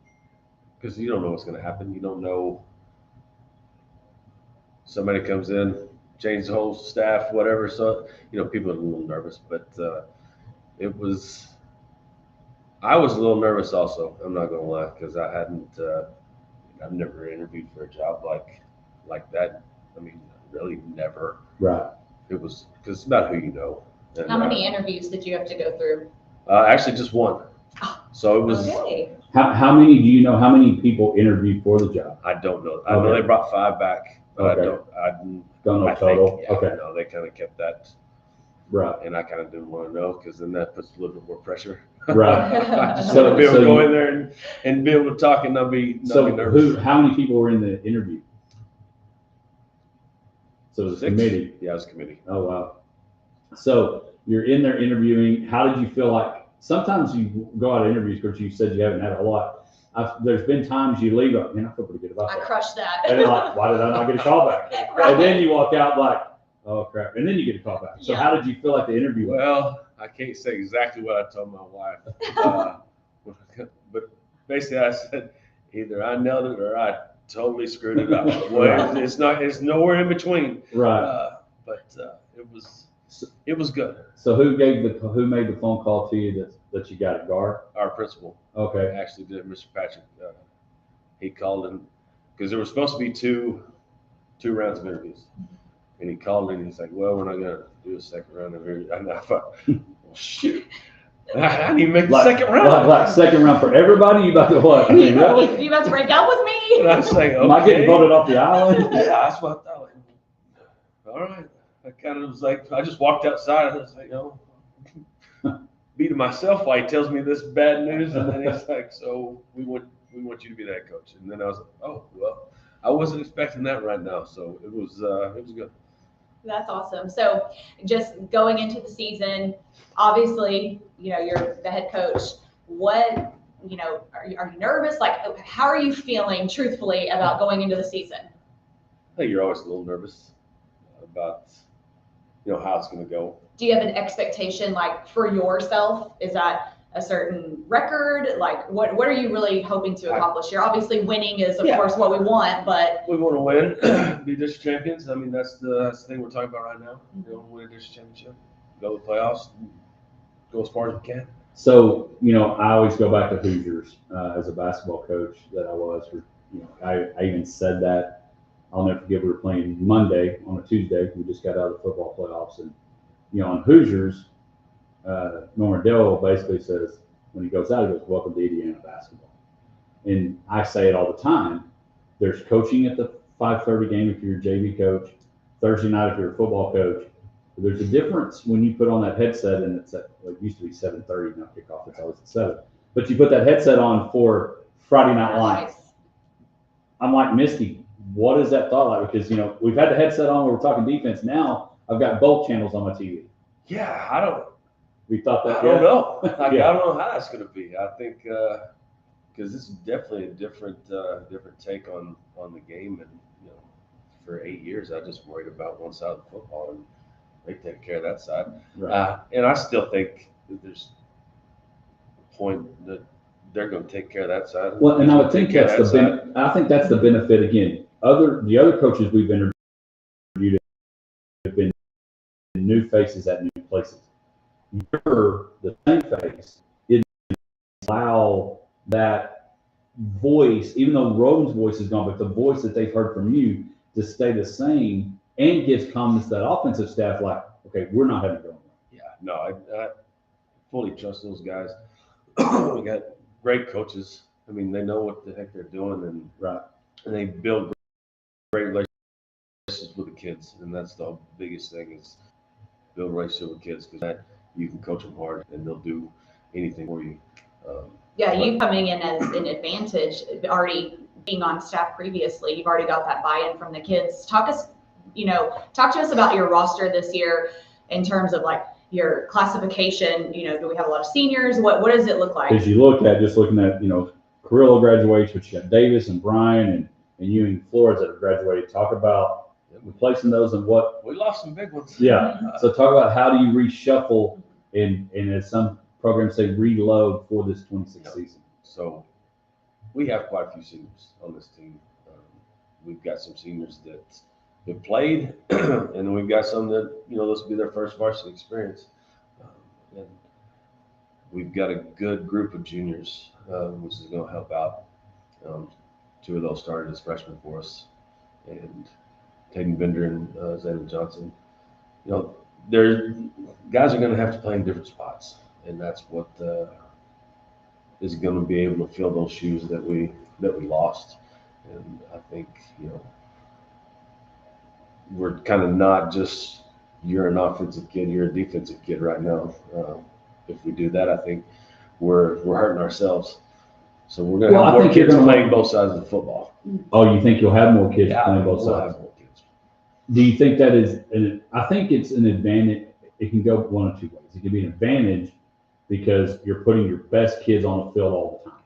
because you don't know what's going to happen. You don't know. Somebody comes in, changes the whole staff, whatever. So, people are a little nervous, but I was a little nervous also. I'm not going to lie, because I've never interviewed for a job like that. Really never. Right. It was, because it's about who you know. And, How many interviews did you have to go through? Actually, just one. So it was. Okay. How many do you know? How many people interviewed for the job? I don't know. I know they brought 5 back, but I don't know total. Okay. No, they kind of kept that. Right. And I kind of didn't want to know, because then that puts a little bit more pressure. Right. I just want to be able to go in there and be able to talk and not be nervous. How many people were in the interview? So it was 6. committee. Yeah, it was a committee. Oh, wow. So you're in there interviewing. How did you feel like? Sometimes you go out of interviews, because you said you haven't had a lot. There's been times you leave, I feel pretty good about that. I crushed that. And then why did I not get a call back? Right. And then you walk out like, oh crap. And then you get a call back. So how did you feel like the interview went? Well, I can't say exactly what I told my wife. But basically I said, either I nailed it or I totally screwed it up. Well, it's nowhere in between. Right. But it was good. So who made the phone call to you that you got it, Gar? Our principal. Okay. Actually did, Mr. Patrick. He called in, because there were supposed to be two rounds of interviews. And he called in and he's like, "Well, we're not going to do a second round of interviews." And I thought, well, shoot. I didn't even make the second round. Like second round for everybody? You about to what? Really? You about to break up with me? And I was like, okay. Am I getting voted off the island? Yeah, that's what I thought. All right. I kind of was like, I just walked outside and I was like, beating myself while he tells me this bad news, and then he's like, "So we want you to be the head coach." And then I was like, "Oh well, I wasn't expecting that right now." So it was good. That's awesome. So just going into the season, obviously, you're the head coach. What, are you nervous? Like, how are you feeling truthfully about going into the season? I think you're always a little nervous about, how it's going to go. Do you have an expectation, like, for yourself? Is that a certain record? Like, what are you really hoping to accomplish here? Obviously, winning is, of course, what we want, but we want to win, be district champions. I mean, that's the thing we're talking about right now. Win a district championship, go to the playoffs, go as far as we can. So, I always go back to Hoosiers as a basketball coach that I was. I even said that. I'll never forget, we were playing Monday on a Tuesday. We just got out of the football playoffs. And, on Hoosiers, Norman Dell basically says, when he goes out, he goes, "Welcome to Indiana basketball." And I say it all the time. There's coaching at the 5:30 game if you're a JV coach, Thursday night if you're a football coach. There's a difference when you put on that headset, and it used to be 7:30, now kickoff, it's always at 7. But you put that headset on for Friday Night Lights. I'm like, Misty, what is that thought like? Because, we've had the headset on where we're talking defense. Now I've got both channels on my TV. Yeah, I don't know. Like, I don't know how that's going to be. I think because this is definitely a different take on the game. And, for 8 years, I just worried about one side of the football, and they take care of that side. Right. And I still think that there's a point that they're going to take care of that side. Well, and I would think that's I think that's the benefit again. The other coaches we've interviewed have been new faces at new places. You're the same face. It allow that voice, even though Rowan's voice is gone, but the voice that they've heard from you to stay the same, and gives comments to that offensive staff like, okay, we're not having to go. Yeah, no, I fully trust those guys. We got great coaches. I mean, they know what the heck they're doing, and they build great relationships with the kids, and that's the biggest thing is build relationships with kids, because that you can coach them hard, and they'll do anything for you. You coming in as an advantage, already being on staff previously, you've already got that buy-in from the kids. Talk to us about your roster this year in terms of like your classification. Do we have a lot of seniors? What does it look like? As you looking at Carrillo graduates, which you got Davis and Brian and you and Flores that have graduated. Talk about replacing those and what we lost some big ones. Yeah. So talk about how do you reshuffle and as some programs say, reload for this 26th season. So we have quite a few seniors on this team. We've got some seniors that have played, and then we've got some that, this will be their first varsity experience. And we've got a good group of juniors, which is going to help out. 2 of those started as freshmen for us, and Tatum Bender and Zayden Johnson. Their guys are going to have to play in different spots, and that's what is going to be able to fill those shoes that we lost. And I think we're kind of not just you're an offensive kid, you're a defensive kid right now. If we do that, I think we're hurting ourselves. So we're going to have more kids playing both sides of the football. Oh, you think you'll have more kids playing both we'll sides? Have more kids. Do you think that is? I think it's an advantage. It can go one of 2 ways. It can be an advantage because you're putting your best kids on the field all the time,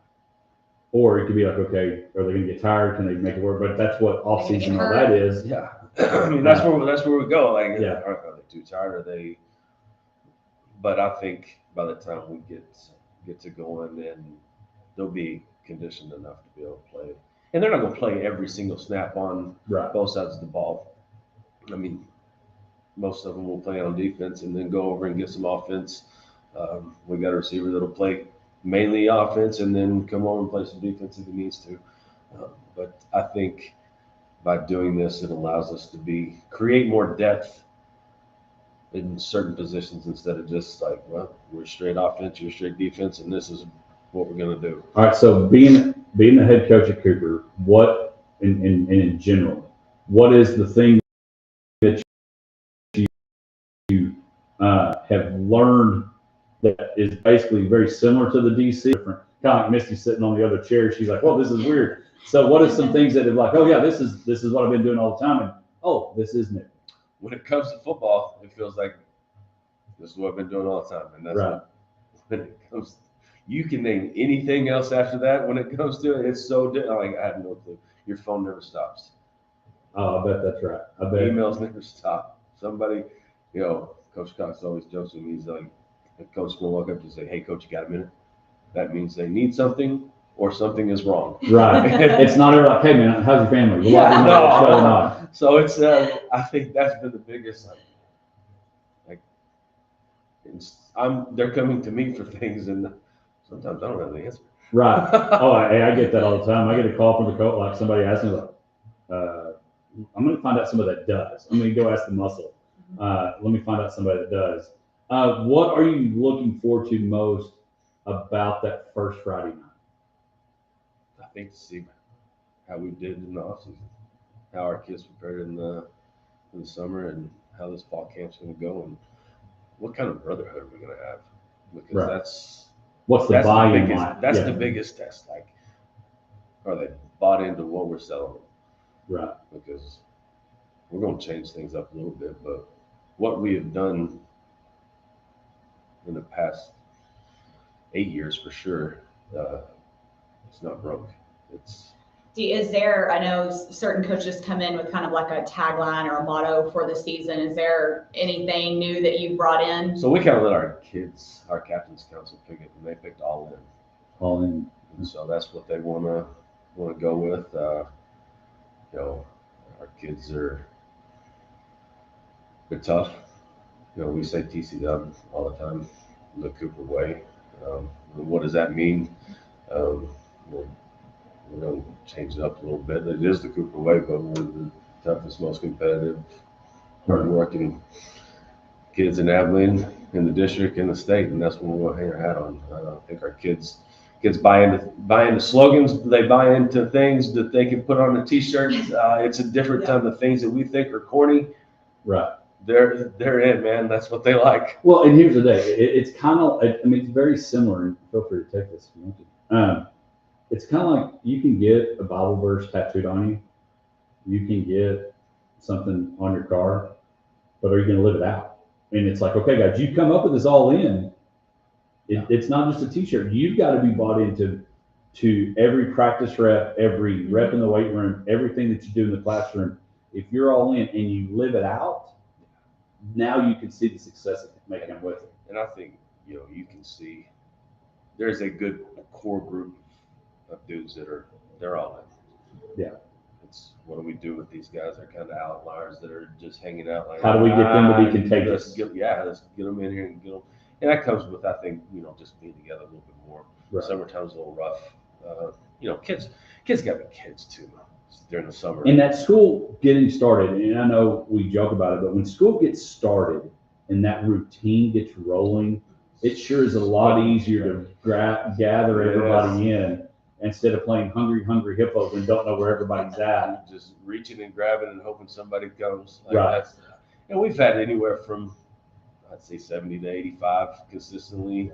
or it could be like, okay, are they going to get tired? Can they make it work? But that's what off season all that is. Yeah, I mean that's where we go. Like, yeah, are they too tired? Are they? But I think by the time we get to going, then they'll be conditioned enough to be able to play. And they're not going to play every single snap on both sides of the ball. I mean, most of them will play on defense and then go over and get some offense. We got a receiver that'll play mainly offense and then come over and play some defense if he needs to. But I think by doing this, it allows us to create more depth in certain positions instead of just like, well, we're straight offense, you're straight defense, and this is what we're going to do. All right. So being the head coach at Cooper, what in general, what is the thing that you have learned that is basically very similar to the DC. Different, kind of like Misty sitting on the other chair. She's like, "Well, this is weird." So, what are some things that are like, "Oh yeah, this is what I've been doing all the time," and "Oh, this is new." When it comes to football, it feels like this is what I've been doing all the time, and that's Right. when it comes. You can name anything else after that. When it comes to it, it's so like I have no clue. Your phone never stops. Oh, I bet that's right. I bet. Emails never stop. Somebody, Coach Cox always jokes with me. He's like, a coach will walk up and say, "Hey, coach, you got a minute?" That means they need something or something is wrong. Right. It's not ever like, "Hey man, how's your family? We'll let you know what's going on." So it's I think that's been the biggest they're coming to me for things, and sometimes I don't have the answer. Right. Oh, I get that all the time. I get a call from the coach, like somebody asks me, like, I'm going to find out somebody that does. I'm going to go ask the muscle. Let me find out somebody that does. What are you looking forward to most about that first Friday night? I think to see how we did in the offseason, how our kids prepared in the summer, and how this fall camp's going to go, and what kind of brotherhood we're going to have. Because Right. What's the buy-in like? That's the biggest test. Like, are they bought into what we're selling them? Right. Because we're going to change things up a little bit, but what we have done in the past 8 years for sure, it's not broke. Is there, I know certain coaches come in with kind of like a tagline or a motto for the season. Is there anything new that you've brought in? So we kind of let our kids, our captain's council pick it, and they picked all in. All in. And so that's what they want to go with. Our kids they're tough. We say TC Dub all the time, the Cooper way. What does that mean? We're going to change it up a little bit. It is the Cooper way, but we're the toughest, most competitive, hard-working kids in Abilene, in the district, in the state, and that's what we're going to hang our hat on. I think our kids buy into slogans. They buy into things that they can put on a T-shirt. It's a different time. The things that we think are corny, right? They're in, man. That's what they like. Well, and here's the thing. It's kind of, it's very similar. And feel free to take this if you want to. It's kind of like you can get a Bible verse tattooed on you. You can get something on your car, but are you going to live it out? And it's like, okay, guys, you come up with this all in. It's not just a T-shirt. You've got to be bought into every practice rep, every rep in the weight room, everything that you do in the classroom. If you're all in and you live it out, now you can see the success it can make with it. And I think you can see there's a good core group of dudes they're all in. Yeah. It's what do we do with these guys? They're kind of outliers that are just hanging out. Like, how do we get them to be contagious? Let's get them in here and get them. And that comes with, I think, just being together a little bit more. Right. Summertime's a little rough. Kids got to be kids too during the summer. And that school getting started, and I know we joke about it, but when school gets started and that routine gets rolling, it sure is a lot easier to gather everybody in instead of playing hungry hippos and don't know where everybody's at. Just reaching and grabbing and hoping somebody comes. Right. And we've had anywhere from, I'd say 70 to 85 consistently.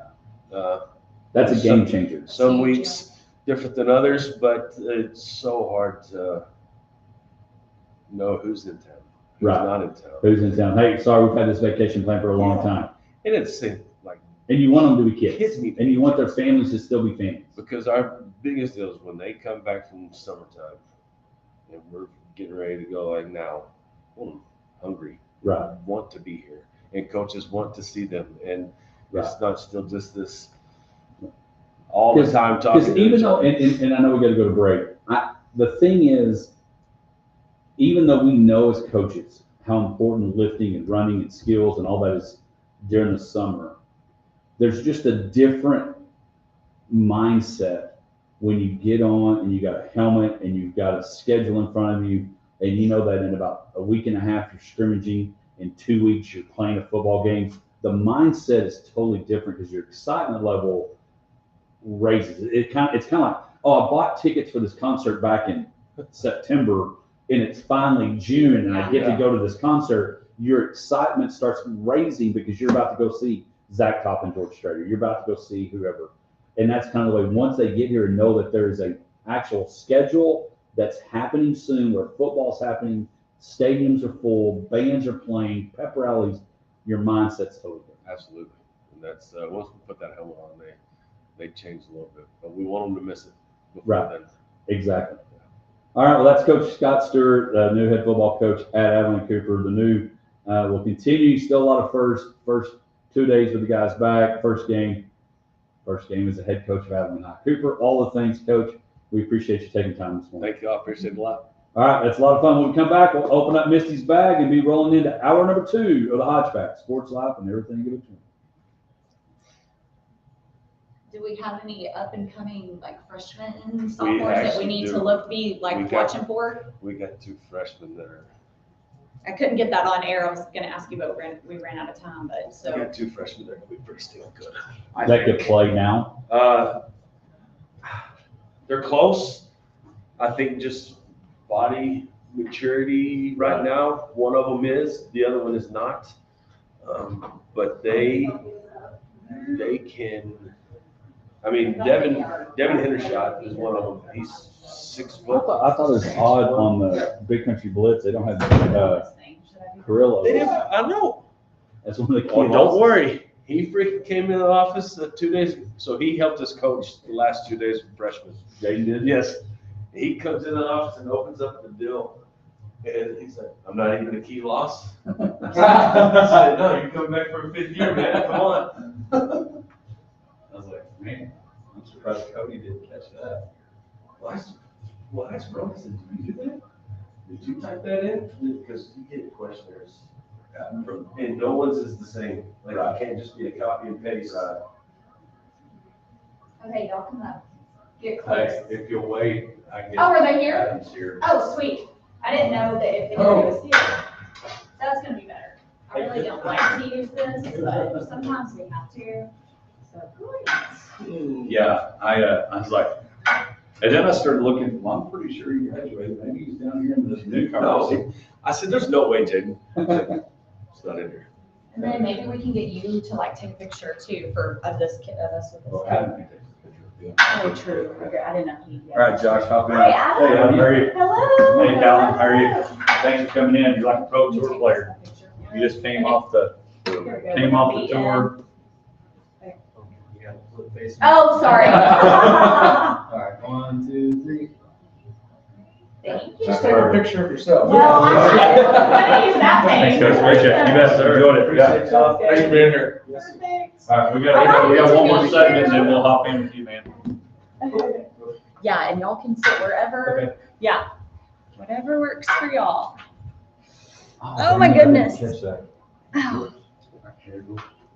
That's a game changer. Some weeks different than others, but it's so hard to know who's in town, who's not in town. Who's in town? Hey, sorry, we've had this vacation plan for a long time. And it's like. And you want them to be kids. And you want their families to still be families. Because our biggest deal is when they come back from summertime and we're getting ready to go like now, hungry. Right. Want to be here. And coaches want to see them. And it's not still just this all the time talking. Because even though, and I know we got to go to break, the thing is, even though we know as coaches how important lifting and running and skills and all that is during the summer, there's just a different mindset when you get on and you got a helmet and you've got a schedule in front of you, and you know that in about a week and a half you're scrimmaging, in 2 weeks you're playing a football game. The mindset is totally different because your excitement level raises. It's kind of like, oh, I bought tickets for this concert back in September and it's finally June and I get to go to this concert. Your excitement starts raising because you're about to go see Zach Top and George Strader. You're about to go see whoever. And that's kind of the way, once they get here and know that there's an actual schedule that's happening soon, where football's happening, stadiums are full, bands are playing, pep rallies, your mindset's totally different. Absolutely. And that's, once we put that helmet on, they change a little bit, but we want them to miss it before Right. then. Exactly. All right, well, that's Coach Scott Stewart, new head football coach at Abilene Cooper. The new will continue. Still a lot of first 2 days with the guys back. First game as the head coach of Abilene High Cooper. All the things, Coach. We appreciate you taking time this morning. Thank you all. Appreciate it a lot. All right, that's a lot of fun. When we come back, we'll open up Misty's bag and be rolling into hour number 2 of the Hodgeback, sports life and everything in between. Do we have any up and coming like freshmen, sophomores that we actually need do. to look be like We got- watching for? We got 2 freshmen that are. I couldn't get that on air. I was gonna ask you, but we ran out of time. But We so got 2 freshmen that are gonna be pretty still good. That could play now. They're close. I think just body maturity right now. One of them is, the other one is not. But they can. I mean, Devin Hendershot is one of them. He's 6 I foot. thought it was odd on the Big Country Blitz. They don't have Carrillo. They didn't, I know. That's one of the key. Oh, don't losses. worry. He freaking came in the office 2 days, so he helped us coach the last 2 days of freshmen. Jaden did? Yes. He comes in the office and opens up the deal, and he's like, "I'm not even a key loss." I said, "No, you're coming back for a 5th year, man. Come on." I was like, man, I'm surprised Cody didn't catch that. Well, I asked bro, I said, "Did you do that? Did you type that in?" Because you get questionnaires, and no one's is the same. Like, Right. it can't just be a copy and paste. Okay, y'all come up. Get Hey, close. if you'll wait, I can get. Oh, are they here? Adam's here. Oh, sweet. I didn't know that if anybody was here. That's gonna be better. I really don't like to use this, but sometimes we have to. So great. Yeah, I was like, and then I started looking, well, I'm pretty sure he graduated. Maybe he's down here in this newcomer. No. I said, "There's no way, Jaden." It's not in here. And then maybe we can get you to like take a picture too of this kid, of us with this Well, kid. Adam can take a picture of you. Oh, true. Okay, I didn't know he. All right, Josh, hop in. Hi, Adam. Hey, Adam, how are you? Hello. Hey, Calvin, how are you? Thanks for coming in. You're like a pro tour player. You just came off the tour. Oh, sorry. All right, 1, 2, 3. Thank you. Just take a picture of yourself. Well, I'm gonna use that Thanks, thing. Coach. Great job. You bet, sir. Enjoyed it. Yeah. Thanks for being here. Perfect. All right, we got one more segment, and then we'll hop in with you, man. Yeah, and y'all can sit wherever. Okay. Yeah, whatever works for y'all. Oh, my dang, I didn't goodness. catch that. Ow.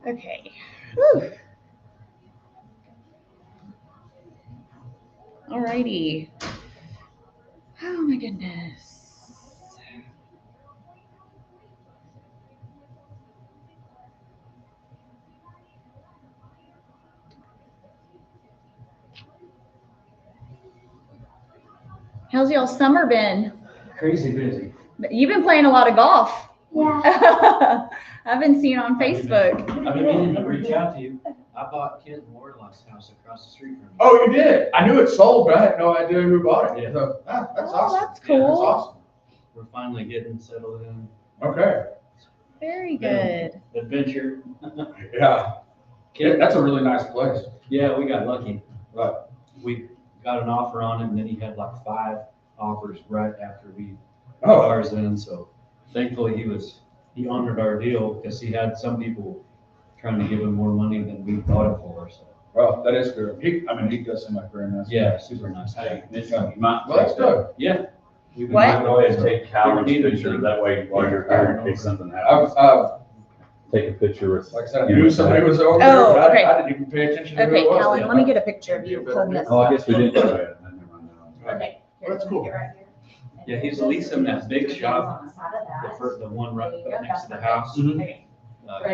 Okay. Whew. Alrighty. Oh my goodness. How's y'all summer been? Crazy busy. You've been playing a lot of golf. Yeah. I've been seeing on Facebook. I've been meaning to reach out to you. I bought Kent and Warlock's house across the street from you. Oh, you did? I knew it sold, but I had no idea who bought it. Yeah. So, that's Oh, awesome. that's Yeah, that's cool. awesome. We're finally getting settled in. Okay. Very good. Adventure. Yeah. Kent, That's a really nice place. yeah, we got lucky. Right. We got an offer on him, and then he had like 5 offers right after we put Oh, ours in. So thankfully he honored our deal because he had some people trying to give him more money than we bought it for. So well, that is good. He does seem like very nice. yeah, super nice. Hey, Mitch, you might Well, that's good. Yeah. We've been What? Go ahead and take Calvin's We need picture. to- That way, while you're here, in case something happens, I've, take a picture with. like I said, I knew somebody was over there. Oh, but okay. I didn't even pay attention to who Okay, it was. Callan, let me get a picture of you holding this. Oh, I guess we didn't. Oh, yeah, never mind that. Okay. Well, that's cool. Yeah, he's leasing that big shop, the one right up next to the house. Okay,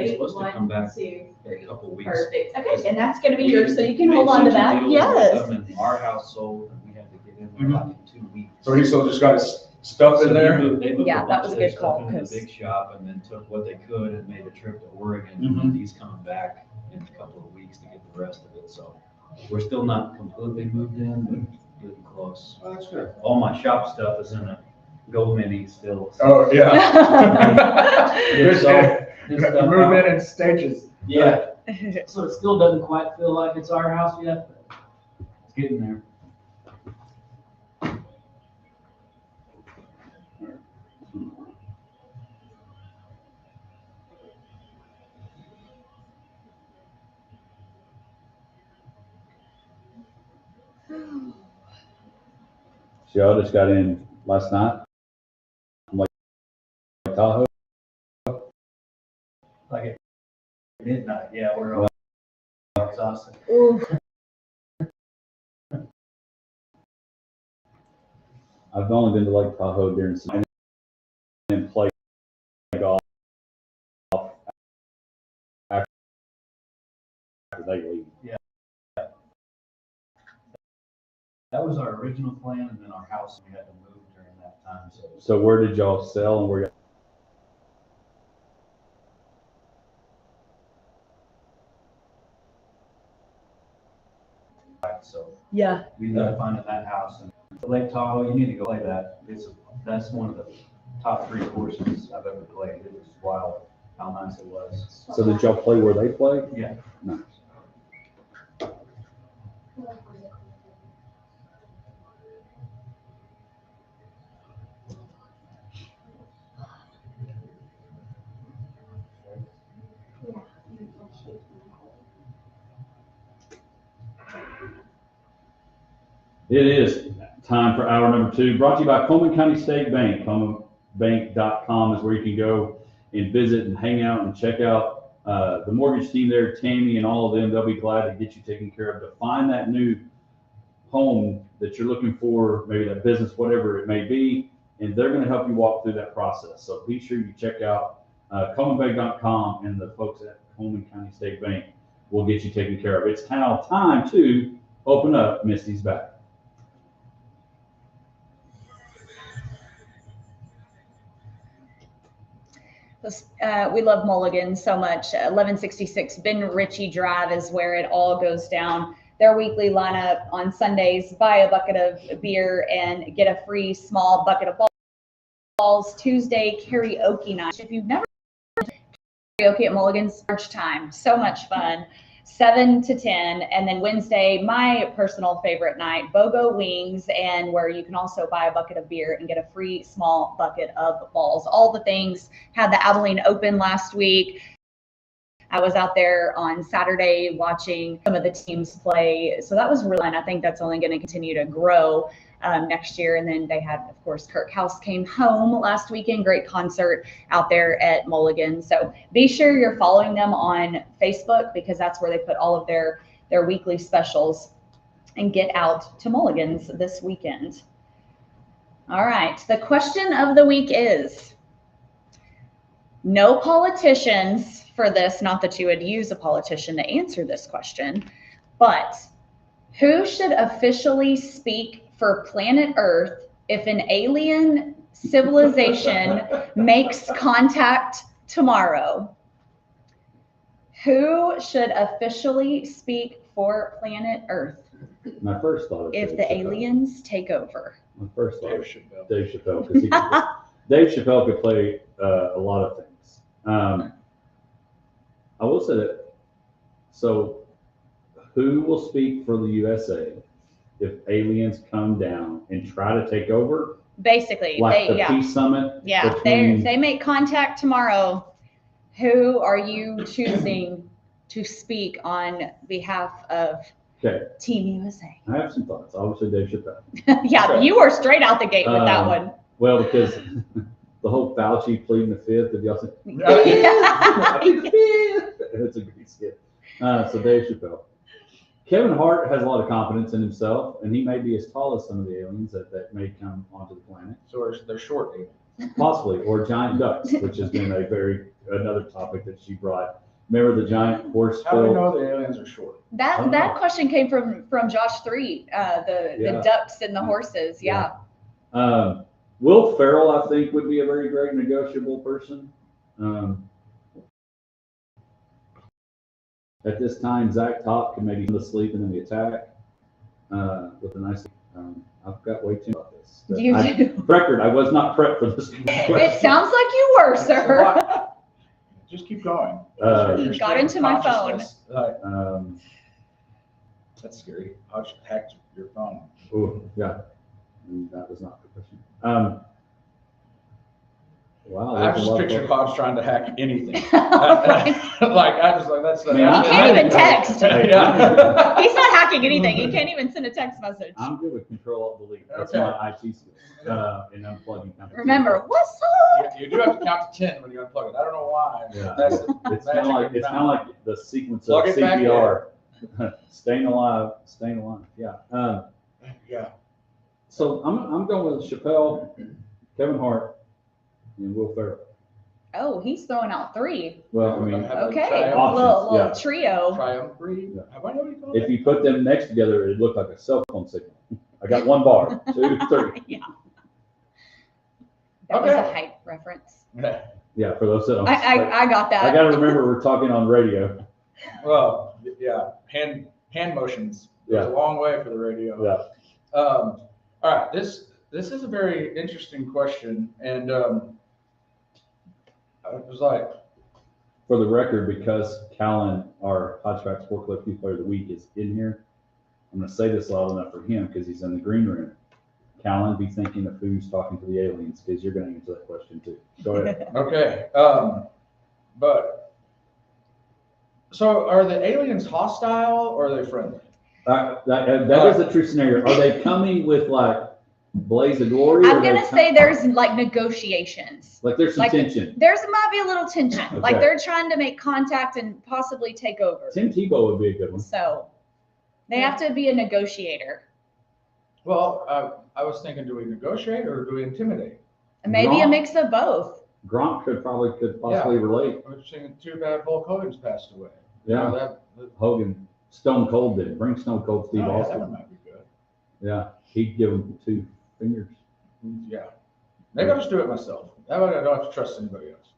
He's supposed to come back 2, in a 3. couple weeks. Perfect. Okay, and that's gonna be We yours, so you can made hold on to such a that. deal with Yes. them, and our house sold, and we had to get in like in 2 weeks. So he still just got his stuff So in there. they moved Yeah, a that bunch was of a their good call, stuff into 'cause- the big shop and then took what they could and made a trip to Oregon. Mhm. And he's coming back in a couple of weeks to get the rest of it. So we're still not completely moved in, but getting close. Oh, that's good. All my shop stuff is in a Go Mini still. So Oh, yeah. It's Good. all- it's Move in stages. Yeah, so it still doesn't quite feel like it's our house yet, but it's getting there. So y'all just got in last night from Lake Tahoe. Like at midnight, yeah, we're all exhausted. Ooh. I've only been to Lake Tahoe during summer and played golf after they leave. That was our original plan, and then our house, we had to move during that time, so. So where did y'all sell and where y'all? So Yeah. we ended up finding that house, and Lake Tahoe, you need to go play that. That's one of the top 3 courses I've ever played. It was wild how nice it was. So did y'all play where they play? Yeah. Nice. It is time for hour number 2, brought to you by Coleman County State Bank. ColemanBank.com is where you can go and visit and hang out and check out the mortgage team there, Tammy and all of them. They'll be glad to get you taken care of to find that new home that you're looking for, maybe that business, whatever it may be, and they're going to help you walk through that process. So be sure you check out ColemanBank.com, and the folks at Coleman County State Bank will get you taken care of. It's now time to open up Misty's bag. We love Mulligan so much. 1166 Ben Ritchie Drive is where it all goes down. Their weekly lineup on Sundays: buy a bucket of beer and get a free small bucket of balls. Tuesday, karaoke night. If you've never karaoke at Mulligan's, large time, so much fun. 7 to 10, and then Wednesday, my personal favorite night, BOGO Wings, and where you can also buy a bucket of beer and get a free small bucket of balls. All the things. Had the Abilene Open last week. I was out there on Saturday watching some of the teams play, so that was really fun. I think that's only going to continue to grow next year. And then they had, of course, Kirk House came home last weekend. Great concert out there at Mulligan. So be sure you're following them on Facebook, because that's where they put all of their weekly specials. And get out to Mulligan's this weekend. All right. The question of the week is, no politicians for this, not that you would use a politician to answer this question, but who should officially speak for planet Earth if an alien civilization makes contact tomorrow? Who should officially speak for planet Earth My first thought is if the aliens take over? My first thought Dave is Chappelle. Dave Chappelle, because Dave Chappelle could play a lot of things. I will say that. So, who will speak for the USA if aliens come down and try to take over? Basically, Like the yeah. peace summit. Yeah, between- they make contact tomorrow. Who are you choosing to speak on behalf of Okay, Team USA? I have some thoughts. Obviously, Dave Chappelle. Yeah, Okay. you were straight out the gate with that Um, one. Well, because the whole Fauci pleading the fifth, have y'all seen? It's a great skit. So Dave Chappelle. Kevin Hart has a lot of confidence in himself, and he may be as tall as some of the aliens that may come onto the planet, So they're short, dude. possibly, or giant ducks, which has been another topic that she brought. Remember the giant horse How do we field? know the aliens are short? That question came from Josh 3, the Yeah. ducks and the horses. Yeah. Will Ferrell, I think, would be a very great negotiable person. At this time, Zach Top can maybe sleep and then the attack with a nice. I've got way too much about this. You do. Record, I was not prepped for this question. It sounds like you were, sir. Just keep going. He got into my phone. Like, Um, that's scary. I just hacked your phone. oh, yeah. That was not the question. Wow. I there's a just lot of picture questions. Hodge trying to hack anything. He That's. Man, He can't even text. Yeah. He's not hacking anything. He can't even send a text message. I'm good with Control-Alt-Delete. That's Okay. my IT skills. And unplugging. Remember, what's up? You do have to count to 10 when you unplug it. I don't know why. Yeah. That's It's kind of like the sequence Plug of it back CPR. Staying alive. Yeah. Yeah. So I'm going with Chappelle, Kevin Hart, and Will Ferrell. Oh, he's throwing out 3. Well, I mean, Okay, Options, little yeah. trio. Triumvirate. Yeah. Have I know what you call if you put them next together, it looked like a cell phone signal. I got 1 bar, 2, 3. Yeah. That was Okay. a hype reference. that? Yeah, for those that don't. I got that. I got to remember we're talking on radio. Well, yeah. Hand motions. Yeah. Goes a long way for the radio. Yeah. All right, this is a very interesting question, and I was like, For the record, because Callan, our Hodgepodge Sport Club Youth Player of the Week, is in here, I'm going to say this loud enough for him because he's in the green room. Callan, be thinking of who's talking to the aliens because you're going to answer that question too. Go ahead. okay, but so are the aliens hostile or are they friendly? That is a true scenario. Are they coming with like blaze of glory? I'm gonna say there's like negotiations. like there's some like- tension. There's might be a little tension. Like Okay. they're trying to make contact and possibly take over. Tim Tebow would be a good one. So they have to be a negotiator. Well, I was thinking, do we negotiate or do we intimidate? And maybe a Gronk. mix of both. Gronk could possibly relate. I was thinking, too bad Hulk Hogan's passed away. Yeah. You know, that Hogan, Stone Cold did. Bring Stone Cold Steve that Austin. one might be good. Yeah, he'd give him 2 fingers. Yeah. Maybe I'll just do it myself. That way I don't have to trust anybody else.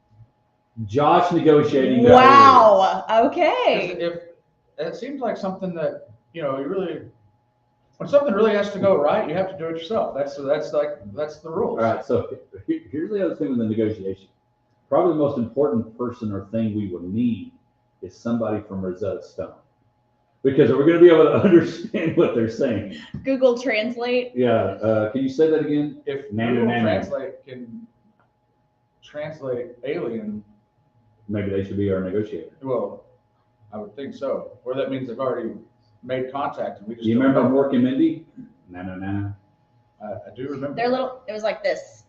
Josh negotiating. Wow. 'Cause Okay. if it seems like something that, you really, when something really has to go right, you have to do it yourself. That's the rules. All right, so here's the other thing with the negotiation. Probably the most important person or thing we would need is somebody from Rosetta Stone. Because we're going to be able to understand what they're saying. Google Translate. Yeah, can you say that again? If Nano, Google nano. Translate can translate alien, Maybe they should be our negotiator. well, I would think so. Or that means they've already made contact and we just Do you don't remember know. Mork and Mindy? No. I do remember. They're little. It was like this.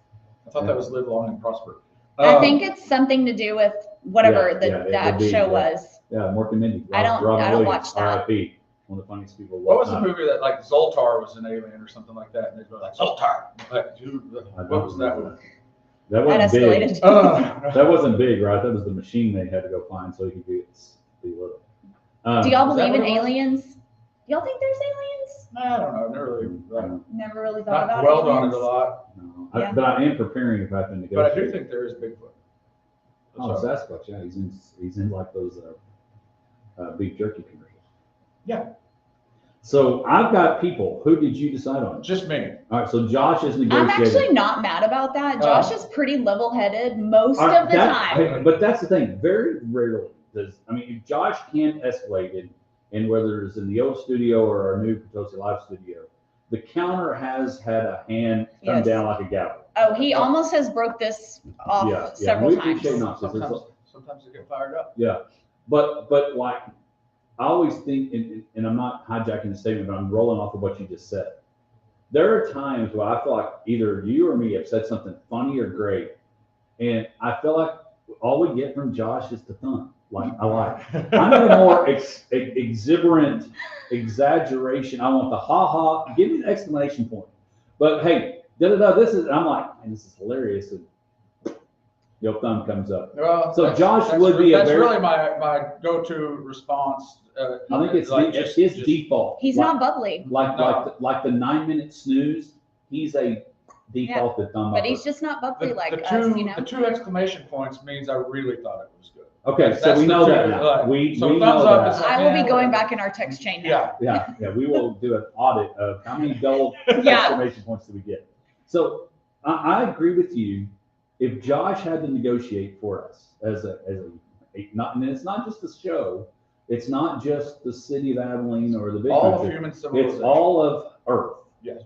I thought that was live long and prosper. I think it's something to do with whatever Yeah, it that would be, show yeah. was. Yeah, Mork and Mindy. I don't Williams, watch that. R.I.P. One of the funniest people. What was the walking movie that like Zoltar was an alien or something like that? And they'd go like Zoltar. Like, dude, I don't what was that remember one? That That wasn't big. escalated. That wasn't big, right? That was the machine they had to go find so he could be little. Do y'all Is that believe in what it was? aliens? Y'all think there's aliens? I don't know. Never really Never really thought not about dwelled on aliens. it a lot. No. Yeah. But I am preparing if I have to negotiate. But I do think there is Bigfoot. Oh, So, Sasquatch, yeah, he's in like those beef jerky commercials. Yeah. So I've got people. Who did you decide on? just me. All right, so Josh is I'm negotiating. actually not mad about that. Josh is pretty level-headed most All right, of the time. hey, but that's the thing. Very rarely does. I mean, if Josh can escalate it, and whether it's in the old studio or our new Potosi Live studio, the counter has had a hand come Yes. down like a gavel. Oh, he almost has broke this off several we times. appreciate not to. Sometimes they get fired up. Yeah, but like I always think, and I'm not hijacking the statement, but I'm rolling off of what you just said. There are times where I feel like either you or me have said something funny or great, and I feel like all we get from Josh is the thumb. Like I like. I'm in a more exuberant exaggeration. I want the ha ha. Give me the exclamation point. But hey, this is. I'm like, man, this is hilarious. And your thumb comes up. Well, So Josh would be a that's very- really my go-to response. I think it's like his default. He's like, not bubbly. like No. like the 9-minute snooze. He's a default that I'm But he's just not bubbly like the us, you know? the 2 exclamation points means I really thought it was good. Okay, so That's we the know two, that now. like, We so know thumbs up that. is like, I will be yeah, going whatever. back in our text chain now. Yeah. Yeah, we will do an audit of how many gold Yeah. exclamation points do we get. So I agree with you. If Josh had to negotiate for us as a not, and it's not just the show, it's not just the city of Abilene or the big All of country. human civilization. It's all of Earth. Yes.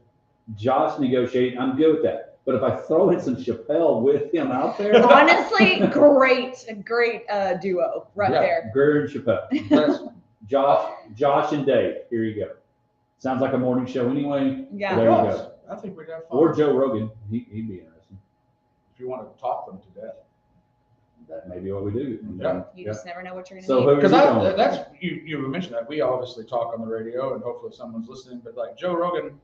Josh negotiate, I'm good with that. But if I throw in some Chappelle with him out there, Honestly, great duo right Yeah. there. Greer and Chappelle. That's- Josh and Dave. Here you go. Sounds like a morning show anyway. Yeah. There you Yes. go. I think we'd have fun. Or Joe Rogan. He'd be interesting. If you want to talk them to death. That may be what we do. Yeah. You just never know what you're So going to who need. are you going? That's you mentioned that we obviously talk on the radio and hopefully someone's listening, but like Joe Rogan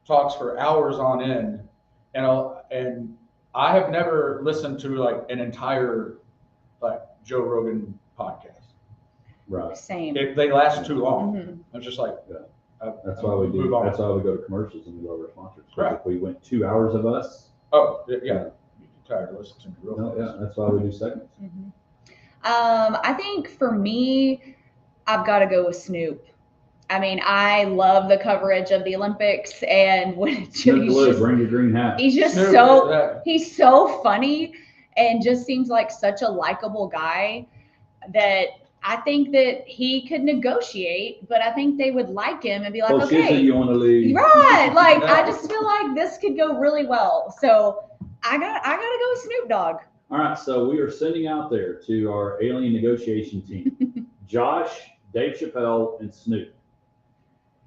talks for hours on end, and I have never listened to like an entire like Joe Rogan podcast. Right. Same. They last too long. Mhm. I'm just like, That's why we do. Move on. That's why we go to commercials and we love our sponsors. 'Cause Right. If we went 2 hours of us, oh yeah, you're tired of listening to me real no, fast. yeah, that's why we do segments. Mhm. I think for me, I've got to go with Snoop. I mean, I love the coverage of the Olympics, and when Snoop he's Blue, just, bring your green hat. he's just Snoop, so that- he's so funny and just seems like such a likable guy that I think that he could negotiate, but I think they would like him and be like, Oh, Shizzy, okay, you want to leave? right? Like Yeah. I just feel like this could go really well. So I gotta go with Snoop Dogg. All right, so we are sending out there to our alien negotiation team, Josh, Dave Chappelle, and Snoop.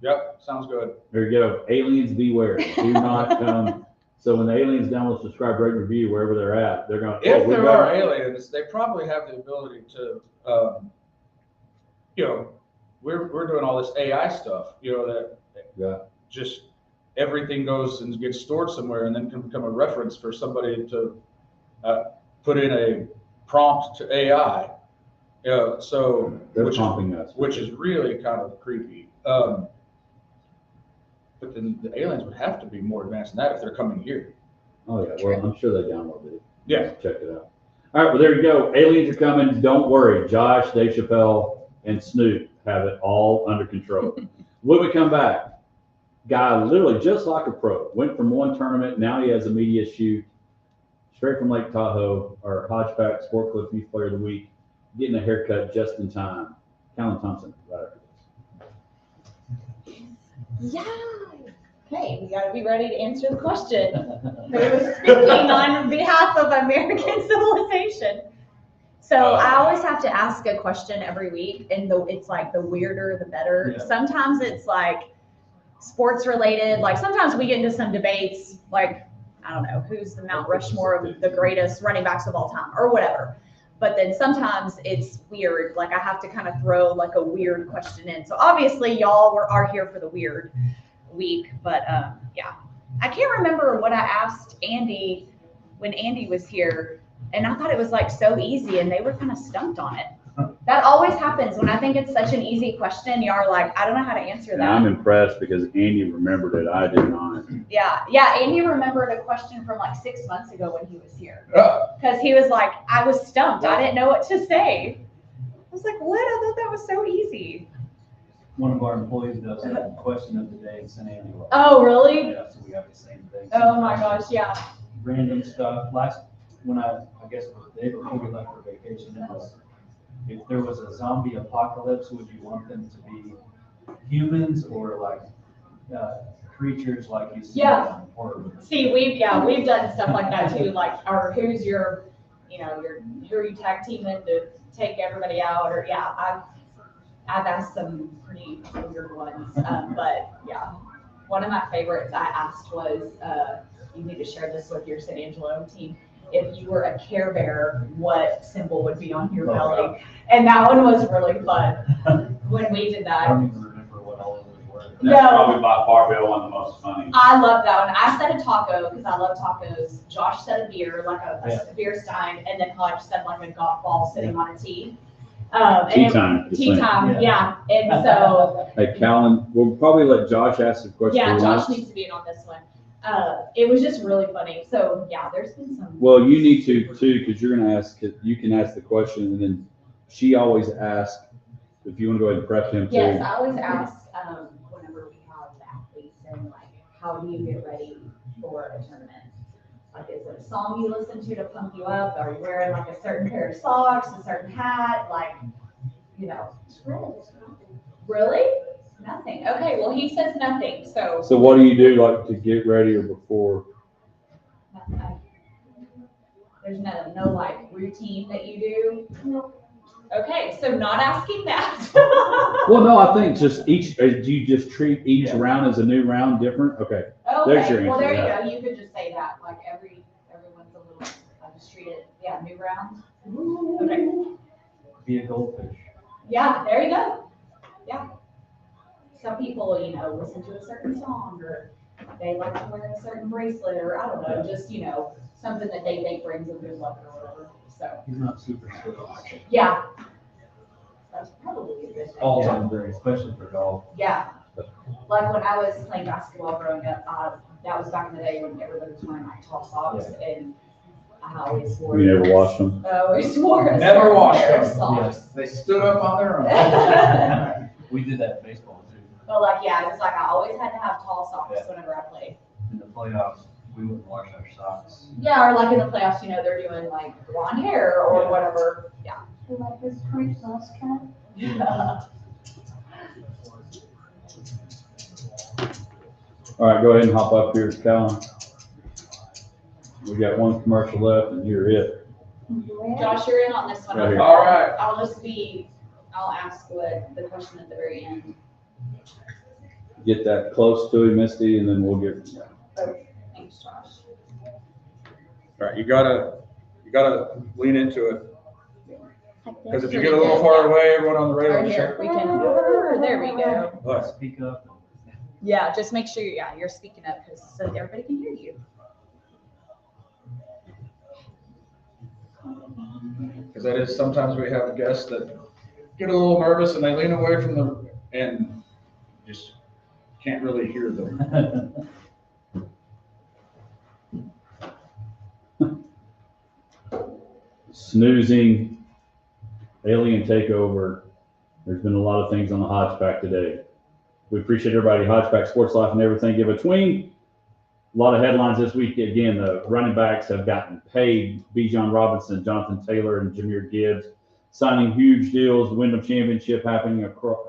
Yep, sounds good. There you go. Aliens beware. Do not come. So when the aliens download, subscribe, rate, review, wherever they're at, they're going. If we there got- are aliens, they probably have the ability to, we're doing all this AI stuff, that Yeah. just everything goes and gets stored somewhere and then can become a reference for somebody to put in a prompt to AI. So They're which prompting us. is really kind of creepy. But then the aliens would have to be more advanced than that if they're coming here. Oh yeah. Well, I'm sure they downloaded it. Yeah. Check it out. All right. Well, there you go. Aliens are coming. Don't worry. Josh, Dave Chappelle, and Snoop have it all under control. When we come back, guy literally just like a pro, went from one tournament. Now he has a media shoot straight from Lake Tahoe. Our Hodgepack Sport Clip Youth Player of the Week, getting a haircut just in time. Callan Thompson, right after this. Yeah. Okay, we got to be ready to answer the question. Who is speaking on behalf of American civilization? So I always have to ask a question every week, and it's like the weirder the better. Yeah. Sometimes it's like sports related. Like sometimes we get into some debates, like I don't know, who's the Mount Rushmore of the greatest running backs of all time, or whatever. But then sometimes it's weird. Like I have to kind of throw like a weird question in. So obviously y'all are here for the weird week, but yeah, I can't remember what I asked Andy when Andy was here, and I thought it was like so easy, and they were kind of stumped on it. That always happens when I think it's such an easy question. Y'all are like, I don't know how to answer And I'm that. impressed because Andy remembered it. I did not. Yeah, Andy remembered a question from like 6 months ago when he was here, Uh, because he was like, I was stumped. I didn't know what to say. I was like, what? I thought that was so easy. One of our employees does a question of the day and send Andy one. Oh, really? Yeah, so we have the same thing. Oh my gosh, yeah. Random stuff. When I guess the day before we left for vacation, it was, if there was a zombie apocalypse, would you want them to be humans or like creatures like you see Yeah. on horror movies? See, we've done stuff like that too, like, or who's your, who are you tag teaming to take everybody out, or I've asked some pretty weird ones, but yeah, one of my favorites I asked was, you need to share this with your San Angelo team. If you were a Care Bear, what symbol would be on your belly? And that one was really fun when we did I that. don't even remember what all of those were. No. That's probably by far one of the most funny. I love that one. I said a taco because I love tacos. Josh said a beer, like a beer stein, and then Hodge said like a golf ball sitting on a tee. Tea time. just Tea saying. time, yeah. And so, Hey, Callan, we'll probably let Josh ask the question. yeah, he Josh wants. needs to be in on this one. It was just really funny. So yeah, there's been some. Well, you need to too, because you're gonna ask. You can ask the question, and then she always asks if you want to go ahead and prep him too. Yes, I always ask whenever we have athletes and like, how do you get ready for a tournament? Like, is it a song you listen to pump you up? Are you wearing like a certain pair of socks, a certain hat? Like, really? Nothing. Okay, well, he says nothing. So So what do you do like to get ready or before? there's no like routine that you do. No. Okay, so not asking that. Well, no, I think just each. Do you just treat each round as a new round different? Okay. Okay, There's your well, there answer, you go. You could just say that. Like everyone's a little. I just treat it. Yeah, new round. Okay. Be a goldfish. Yeah, there you go. Yeah. Some people, listen to a certain song, or they like to wear a certain bracelet, or I don't know, just something that they think brings them good luck or whatever. So He's not superstitious. yeah, that's probably a good thing. All time great, especially for golf. Yeah. Like when I was playing basketball growing up, that was back in the day when everybody was wearing like tall socks, and I always wore. You never washed them. I always wore a Never certain washed pair of them. socks. They stood up on their own. We did that in baseball too. But like, yeah, it was like I always had to have tall socks Yeah. whenever I played. In the playoffs, we wouldn't wash our socks. Yeah, or like in the playoffs, they're doing like blonde hair or Yeah. whatever. Yeah. Like this creep sauce cut. All right, go ahead and hop up here, Callan. We got one commercial left, and you're it. Josh, you're in on this one. Right here. All right. I'll ask the question at the very end. Get that close to him, Misty, and then we'll get. Thanks, Josh. All right, you gotta lean into it, Like because this. if you get a little far away, everyone on the radio Right will here, check. we can. There we go. Look, Speak up. Yeah, just make sure you're speaking up so that everybody can hear you. because that is, sometimes we have guests that get a little nervous and they lean away from the, and just can't really hear them. Snoozing, alien takeover. There's been a lot of things on the Hodgeback today. We appreciate everybody, Hodgeback Sports Life and everything in between. A lot of headlines this week. Again, the running backs have gotten paid. Bijan Robinson, Jonathan Taylor, and Jahmyr Gibbs signing huge deals. The Wyndham Championship happening across,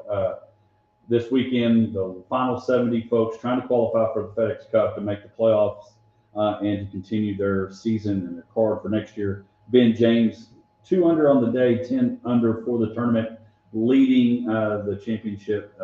this weekend. The final 70 folks trying to qualify for the FedEx Cup to make the playoffs and to continue their season and their card for next year. Ben James, 2 under on the day, 10 under for the tournament, leading the championship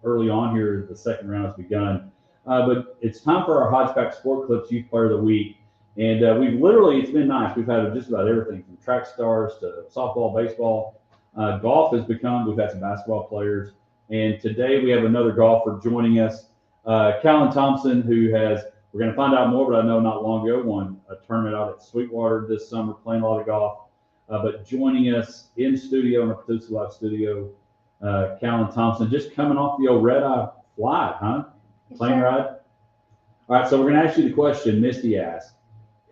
early on here. The second round has begun. But it's time for our Hodgeback Sport Clips Youth Player of the Week. And it's been nice. We've had just about everything from track stars to softball, baseball. Golf has become, we've had some basketball players. And today we have another golfer joining us, Callan Thompson, who has, we're going to find out more, but I know not long ago won a tournament out at Sweetwater this summer, playing a lot of golf. But joining us in studio, in our Patusa Live studio, Callan Thompson, just coming off the old red eye flight, huh? Plane ride? All right, so we're going to ask you the question Misty asked.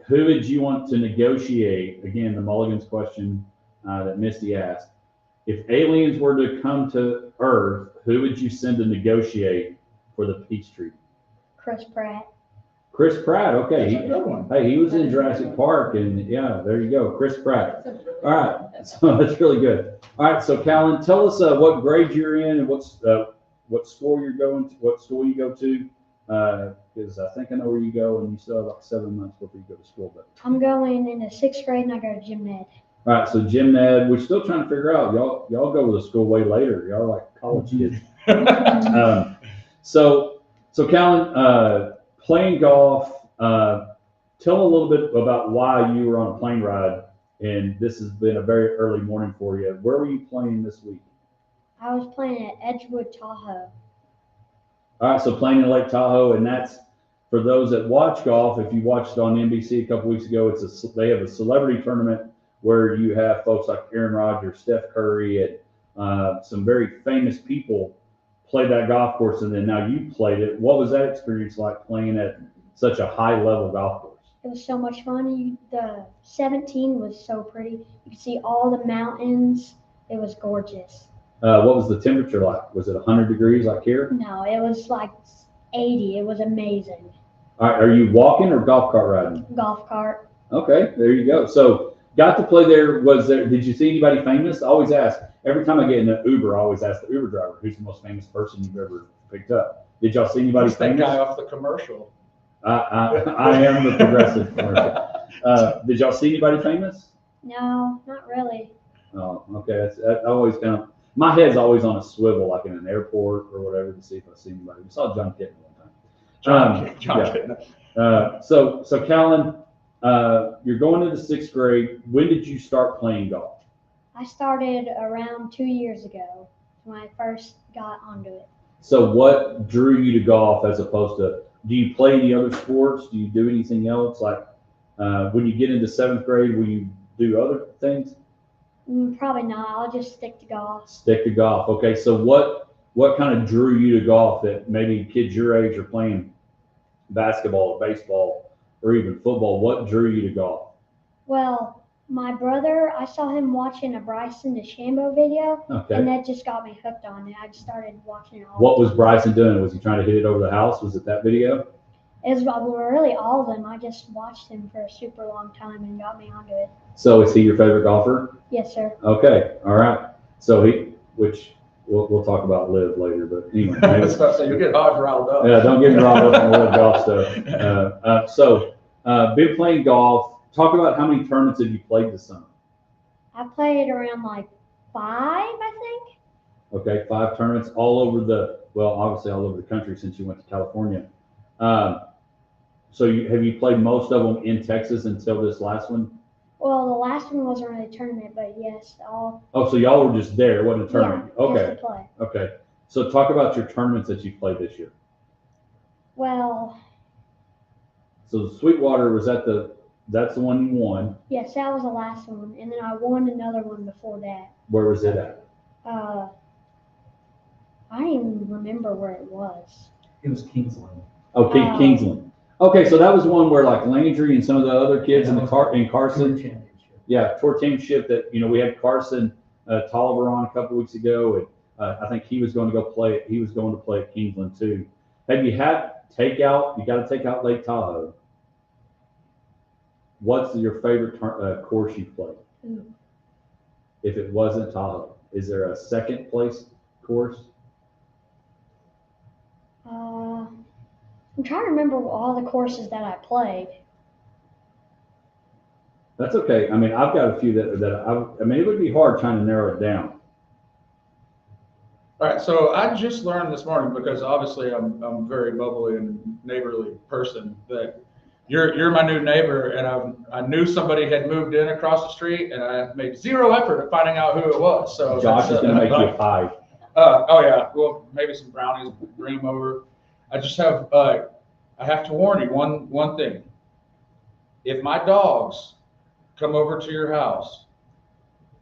Who would you want to negotiate? Again, the Mulligan's question that Misty asked. If aliens were to come to Earth, who would you send to negotiate for the peace treaty? Chris Pratt. Chris Pratt, okay. That's a good one. Hey, he was in Jurassic Park, and yeah, there you go, Chris Pratt. All right, so that's really good. All right, so Callan, tell us what grade you're in and what school you're going to, what school you go to, because I think I know where you go, and you still have about 7 months before you go to school. But I'm going in the 6th grade and I go to gym med. all right, so Gym Ned, we're still trying to figure out. Y'all go to the school way later. Y'all are like college kids. So Callan, playing golf. Tell a little bit about why you were on a plane ride, and this has been a very early morning for you. Where were you playing this week? I was playing at Edgewood, Tahoe. All right, so playing in Lake Tahoe, and that's for those that watch golf. If you watched it on NBC a couple weeks ago, they have a celebrity tournament where you have folks like Aaron Rodgers, Steph Curry, and some very famous people play that golf course, and then now you played it. What was that experience like playing at such a high level golf course? It was so much fun. The 17 was so pretty. You could see all the mountains. It was gorgeous. What was the temperature like? Was it 100 degrees like here? No, it was like 80. It was amazing. All right, are you walking or golf cart riding? Golf cart. Okay, there you go. So got to play there. Did you see anybody famous? I always ask, every time I get in an Uber, I always ask the Uber driver, who's the most famous person you've ever picked up? Did y'all see anybody Who's that famous? guy off the commercial? I am the progressive commercial. Did y'all see anybody famous? No, not really. Oh, okay. I always kind of, my head's always on a swivel, like in an airport or whatever, to see if I see anybody. We saw John Kitten one time. John yeah. Kitten. So Callan, you're going into 6th grade. When did you start playing golf? I started around 2 years ago when I first got onto it. So what drew you to golf as opposed to, do you play any other sports? Do you do anything else? Like when you get into 7th grade, will you do other things? Probably not. I'll just stick to golf. Stick to golf. Okay. So what kind of drew you to golf that maybe kids your age are playing basketball or baseball or even football? What drew you to golf? Well, my brother, I saw him watching a Bryson DeChambeau video, Okay. and that just got me hooked on it. I just started watching it all. What was Bryson doing? Was he trying to hit it over the house? Was it that video? It was really all of them. I just watched him for a super long time and got me onto it. So is he your favorite golfer? Yes, sir. Okay. All right. So which we'll talk about Liv later, but anyway. I was about to say, you get Hodge riled up. Yeah, don't get me riled up on the Liv golf stuff. Been playing golf. Talk about how many tournaments have you played this summer? I played around like 5, I think. Okay, 5 tournaments obviously all over the country since you went to California. So have you played most of them in Texas until this last one? Well, the last one wasn't really a tournament, but yes, all. Oh, so y'all were just there. It wasn't a tournament. Yeah, Okay. just to play. Okay. So talk about your tournaments that you played this year. Well, So the Sweetwater, that's the one you won. yes, that was the last one, and then I won another one before that. Where was it at? I don't even remember where it was. It was Kingsland. Okay, Oh. Kingsland. Okay, so that was one where like Landry and some of the other kids in Tour Carson. championship. Yeah, tour championship that, we had Carson Tolliver on a couple weeks ago, and I think he was going to go play. He was going to play at Kingsland too. Have you had takeout? You got to take out Lake Tahoe. What's your favorite course you played? If it wasn't Tahoe, is there a second place course? I'm trying to remember all the courses that I played. That's okay. I mean, I've got a few it would be hard trying to narrow it down. All right, so I just learned this morning, because obviously I'm a very bubbly and neighborly person, that you're my new neighbor, and I knew somebody had moved in across the street, and I made zero effort at finding out who it was. So Josh is going to make you a pie. Oh yeah, well, maybe some brownies, bring them over. I just have I have to warn you one thing. If my dogs come over to your house,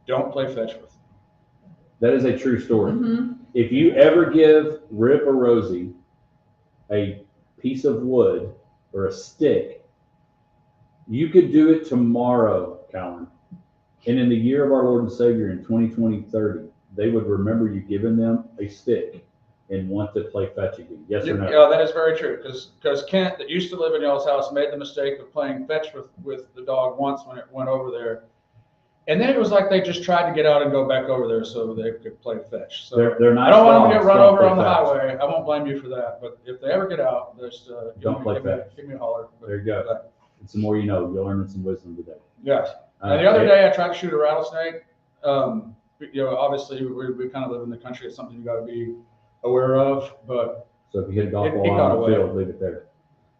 don't play fetch with them. That is a true story. Mm-hmm. If you ever give Rip or Rosie a piece of wood or a stick, you could do it tomorrow, Callan. And in the year of our Lord and Savior in 2020-30, they would remember you giving them a stick and want to play fetch again. Yes or no? Yeah, that is very true. Because Kent, that used to live in y'all's house, made the mistake of playing fetch with the dog once when it went over there. And then it was like they just tried to get out and go back over there so they could play fetch. So They're nice I don't want them to dogs, get run don't over play on the fetch. highway. I won't blame you for that. But if they ever get out, just Don't play fetch. give me a holler. There you go. It's the more you know. You'll learn some wisdom today. Yes. And the other day I tried to shoot a rattlesnake. Obviously we kind of live in the country. It's something you got to be aware of. But So if you hit a golf It ball got on the away. field, leave it there.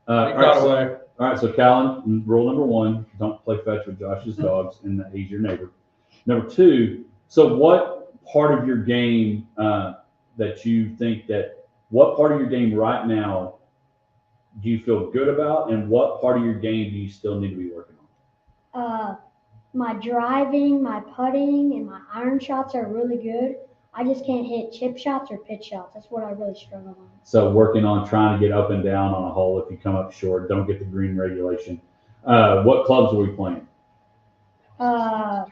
it All got away. right, so Callan, rule number 1, don't play fetch with Josh's dogs, and he's your neighbor. Number 2, so what part of your game what part of your game right now do you feel good about, and what part of your game do you still need to be working on? My driving, my putting, and my iron shots are really good. I just can't hit chip shots or pitch shots. That's what I really struggle on. So working on trying to get up and down on a hole if you come up short, don't get the green regulation. What clubs are we playing?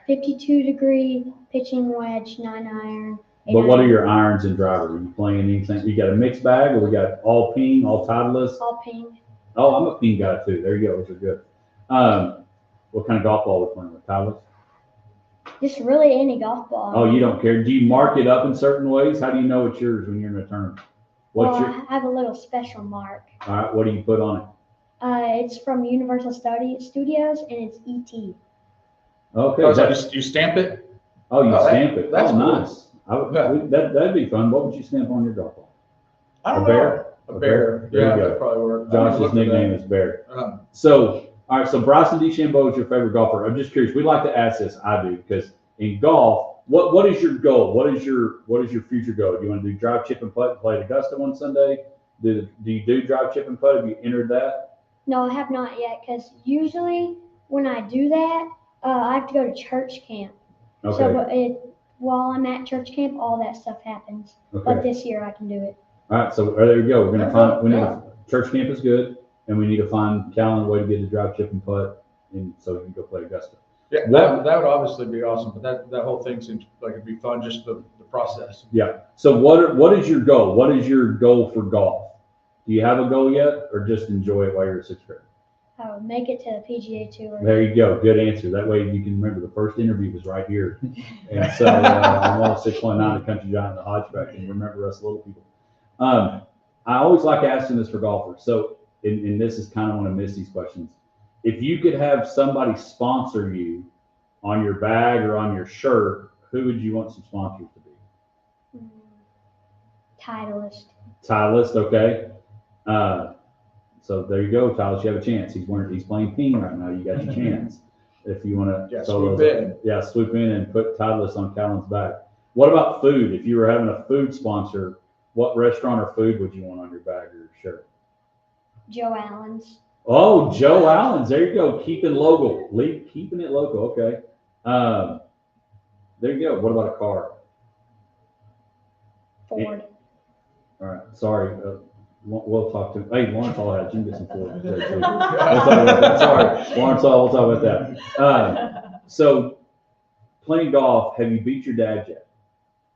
52 degree pitching wedge, 9-iron. But what are your irons and driver? Are you playing anything? You got a mixed bag, or we got all ping, all Titleist? All ping. Oh, I'm a ping guy too. There you go. Those are good. What kind of golf ball are we playing with? Titleist? Just really any golf ball. Oh, you don't care. Do you mark it up in certain ways? How do you know it's yours when you're in a tournament? What's Well, your? I have a little special mark. All right. What do you put on it? It's from Universal Studios, and it's ET. Okay. Oh, so you stamp it? Oh, you Oh, stamp it. that's Oh, cool. nice. Yeah. That'd be fun. What would you stamp on your golf ball? I don't A bear? know. A bear. There you Yeah, go. that probably work. Josh's nickname is Bear. Um, So, all right. So Bryson DeChambeau is your favorite golfer. I'm just curious. We like to ask this. I do, because in golf, what is your goal? What is your future goal? Do you want to do drive, chip, and putt and play at Augusta one Sunday? Do you do drive, chip, and putt? Have you entered that? No, I have not yet, because usually when I do that, I have to go to church camp. Okay. So while I'm at church camp, all that stuff happens. But Okay. this year I can do it. All right. So there you go. We're gonna Okay, find. We need yeah. church camp is good, and we need to find Callan a way to get to drive, chip, and putt, and so we can go play Augusta. Yeah, What- that would obviously be awesome, but that whole thing seems like it'd be fun, just the process. Yeah. So what is your goal? What is your goal for golf? Do you have a goal yet, or just enjoy it while you're a sixth grade? I would make it to the PGA Tour. There you go. Good answer. That way you can remember the first interview was right here. And so I'm 106.9 the Country Giant, the Hodgeback, and remember us little people. I always like asking this for golfers. So, and this is kind of one of Misty's questions. If you could have somebody sponsor you on your bag or on your shirt, who would you want some sponsors to be? Titleist. Titleist, okay. So there you go, Titleist. You have a chance. He's playing ping right now. You got your chance. If you want to, Yeah, swoop in. Yeah, swoop in and put Titleist on Callan's back. What about food? If you were having a food sponsor, what restaurant or food would you want on your bag or your shirt? Joe Allen's. Oh, Joe Allen's. There you go. Keeping it local. Okay. There you go. What about a car? Ford. All right. Sorry. We'll talk to. Hey, Lawrence Hall had you can get some Ford. We'll talk about that. Sorry, Lawrence Hall. We'll talk about that. So, playing golf. Have you beat your dad yet?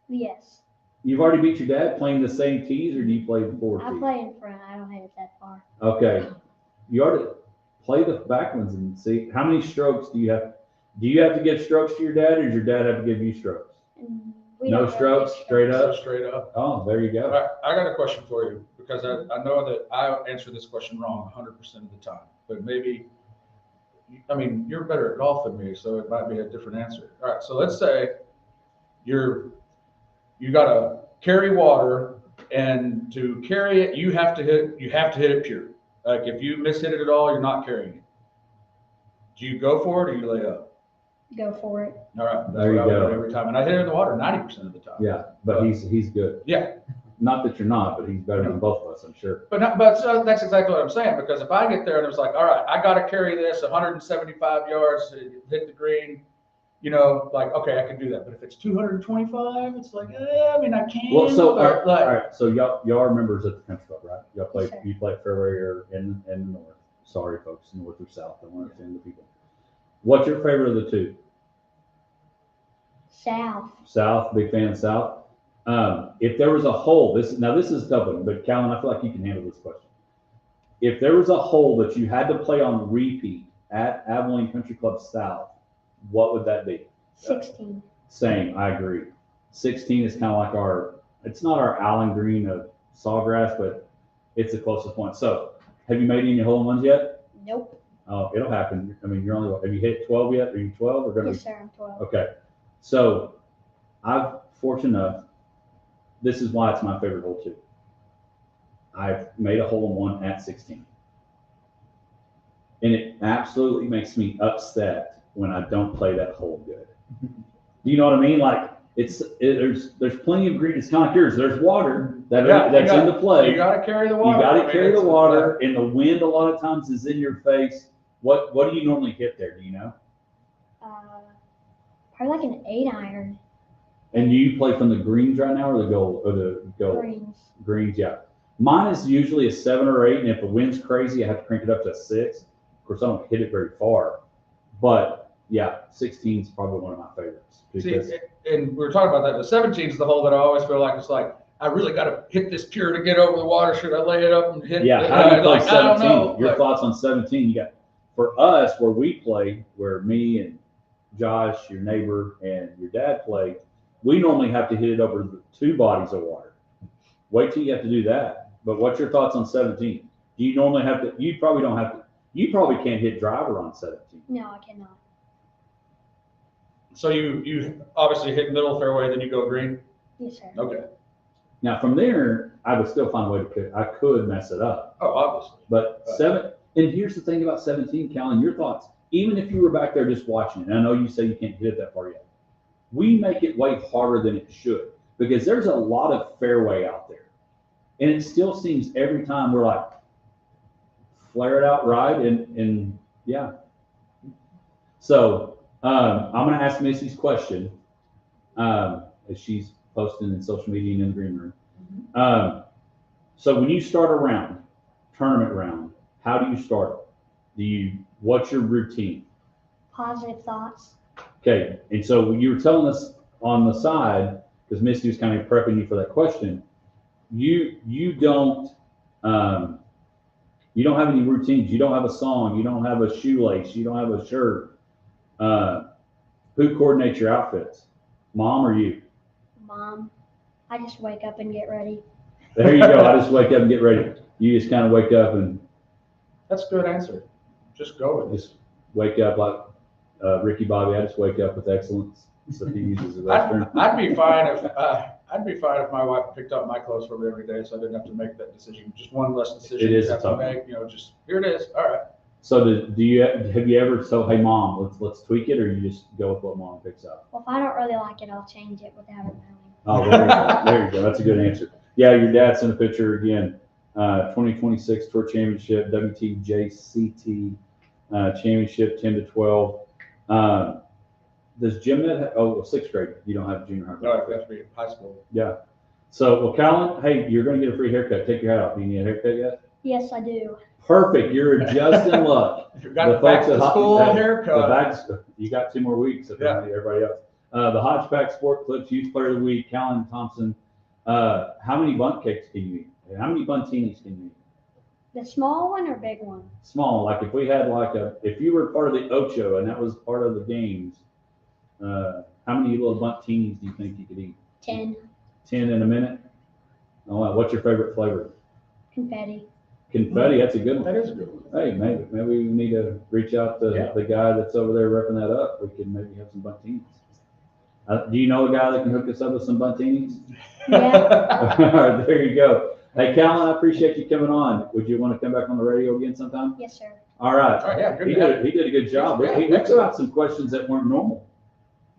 Yes. You've already beat your dad playing the same tees, or do you play the forward I tees? play in front. I don't hit it that far. Okay. You already play the back ones and see how many strokes do you have. Do you have to give strokes to your dad, or does your dad have to give you strokes? And we No don't really strokes, get straight So up. straight up. Oh, there you All go. right, I got a question for you, because I know that I answer this question wrong 100% of the time, but maybe, I mean, you're better at golf than me, so it might be a different answer. All right, so let's say you gotta carry water, and to carry it, you have to hit it pure. Like if you miss hit it at all, you're not carrying it. Do you go for it or you lay up? Go for it. All right, that's There you what I would go. do every time, and I hit it in the water 90% of the time. Yeah, but he's good. Yeah. Not that you're not, but he's better than both of us, I'm sure. But so that's exactly what I'm saying, because if I get there and it's like, all right, I got to carry this 175 yards to hit the green, you know, like, okay, I can do that. But if it's 225, it's like, I mean, I can. Well, so but all right. So y'all are members at the country club, right? Y'all play. Yes, sir. You play at Fairway or in the north. Sorry, folks, north or south. I don't want to offend the people. What's your favorite of the two? South. South. Big fan of South. If there was a hole, this is Dublin, but Callan, I feel like you can handle this question. If there was a hole that you had to play on repeat at Abilene Country Club South, what would that be? 16. Same, I agree. 16 is kind of like it's not our Allen Green of Sawgrass, but it's the closest point. So, have you made any hole-in-ones yet? Nope. Oh, it'll happen. I mean, have you hit 12 yet? Are you 12 or gonna Yes, sir. I'm 12. Okay. So, fortunate enough, this is why it's my favorite hole too. I've made a hole-in-one at 16. And it absolutely makes me upset when I don't play that hole good. Do you know what I mean? Like there's plenty of green. It's kind of like yours. There's water that's in the play. You got to carry the You water. got I to mean, carry the it's- water, and the wind a lot of times is in your face. What do you normally hit there? Do you know? Probably like an 8-iron. And do you play from the greens right now or the goal or the goal? Greens. Greens, yeah. Mine is usually a 7 or 8, and if the wind's crazy, I have to crank it up to a 6. Of course, I don't hit it very far, but yeah, 16 is probably one of my favorites. Because, See, and we were talking about that. The 17 is the hole that I always feel like it's like I really got to hit this pure to get over the water. Should I lay it up and hit? yeah, how do you play like, I don't 17? know. Your Like, thoughts on 17? You got for us where we play, where me and Josh, your neighbor, and your dad play. We normally have to hit it over the 2 bodies of water. Wait till you have to do that. But what's your thoughts on 17? Do you normally have to? You probably don't have to. You probably can't hit driver on 17. No, I cannot. so you obviously hit middle fairway, then you go green. Yes, sir. Okay. Now from there, I would still find a way to. I could mess it up. Oh, obviously. But 7. And here's the thing about 17, Callan. Your thoughts. Even if you were back there just watching it, and I know you say you can't hit it that far yet. We make it way harder than it should because there's a lot of fairway out there. And it still seems every time we're like, flare it out right, and yeah. So I'm going to ask Missy's question as she's posting in social media and in the green room. So when you start a round, tournament round, how do you start it? What's your routine? Positive thoughts. Okay, and so you were telling us on the side, because Misty was kind of prepping you for that question, you don't have any routines. You don't have a song. You don't have a shoelace. You don't have a shirt. Who coordinates your outfits? Mom or you? Mom, I just wake up and get ready. There you go. I just wake up and get ready. You just kind of wake up and That's a good answer. Just go with it. just wake up like Ricky Bobby. I just wake up with excellence. So he uses the restroom. I'd be fine if my wife picked up my clothes for me every day, so I didn't have to make that decision. Just one less decision It is you have tough. to make. Just here it is. All right. So have you ever hey mom, let's tweak it, or you just go with what mom picks up? Well, if I don't really like it, I'll change it without her knowing. Oh, there you go. There you go. That's a good answer. Yeah, your dad sent a picture again. 2026 Tour Championship, WTJCT Championship, 10 to 12. Does Jim Net? Sixth grade. You don't have junior high. No, I have to be in high school. Yeah. So, well, Callan, hey, you're going to get a free haircut. Take your hat off. Do you need a haircut yet? Yes, I do. Perfect. You're just in luck. If you've got back to school haircut. You got 2 more weeks. Yeah. Everybody else. The Hodgepack Sport Clips Youth Player of the Week, Callan Thompson. How many bunt cakes can you eat? How many buntinis can you eat? The small one or big one? Small. Like if we had if you were part of the Ocho and that was part of the games, how many little buntinis do you think you could eat? 10. 10 in a minute? Oh, wow. What's your favorite flavor? Confetti. Confetti. That's a good one. That is a good one. Hey, maybe we need to reach out to the guy that's over there repping that up. We can maybe have some buntinis. Do you know a guy that can hook us up with some buntinis? Yeah. All right, there you go. Hey, Callan, I appreciate you coming on. Would you want to come back on the radio again sometime? Yes, sir. All right. All right, yeah, good He to have did a good job. Yeah, He threw out some questions that weren't normal,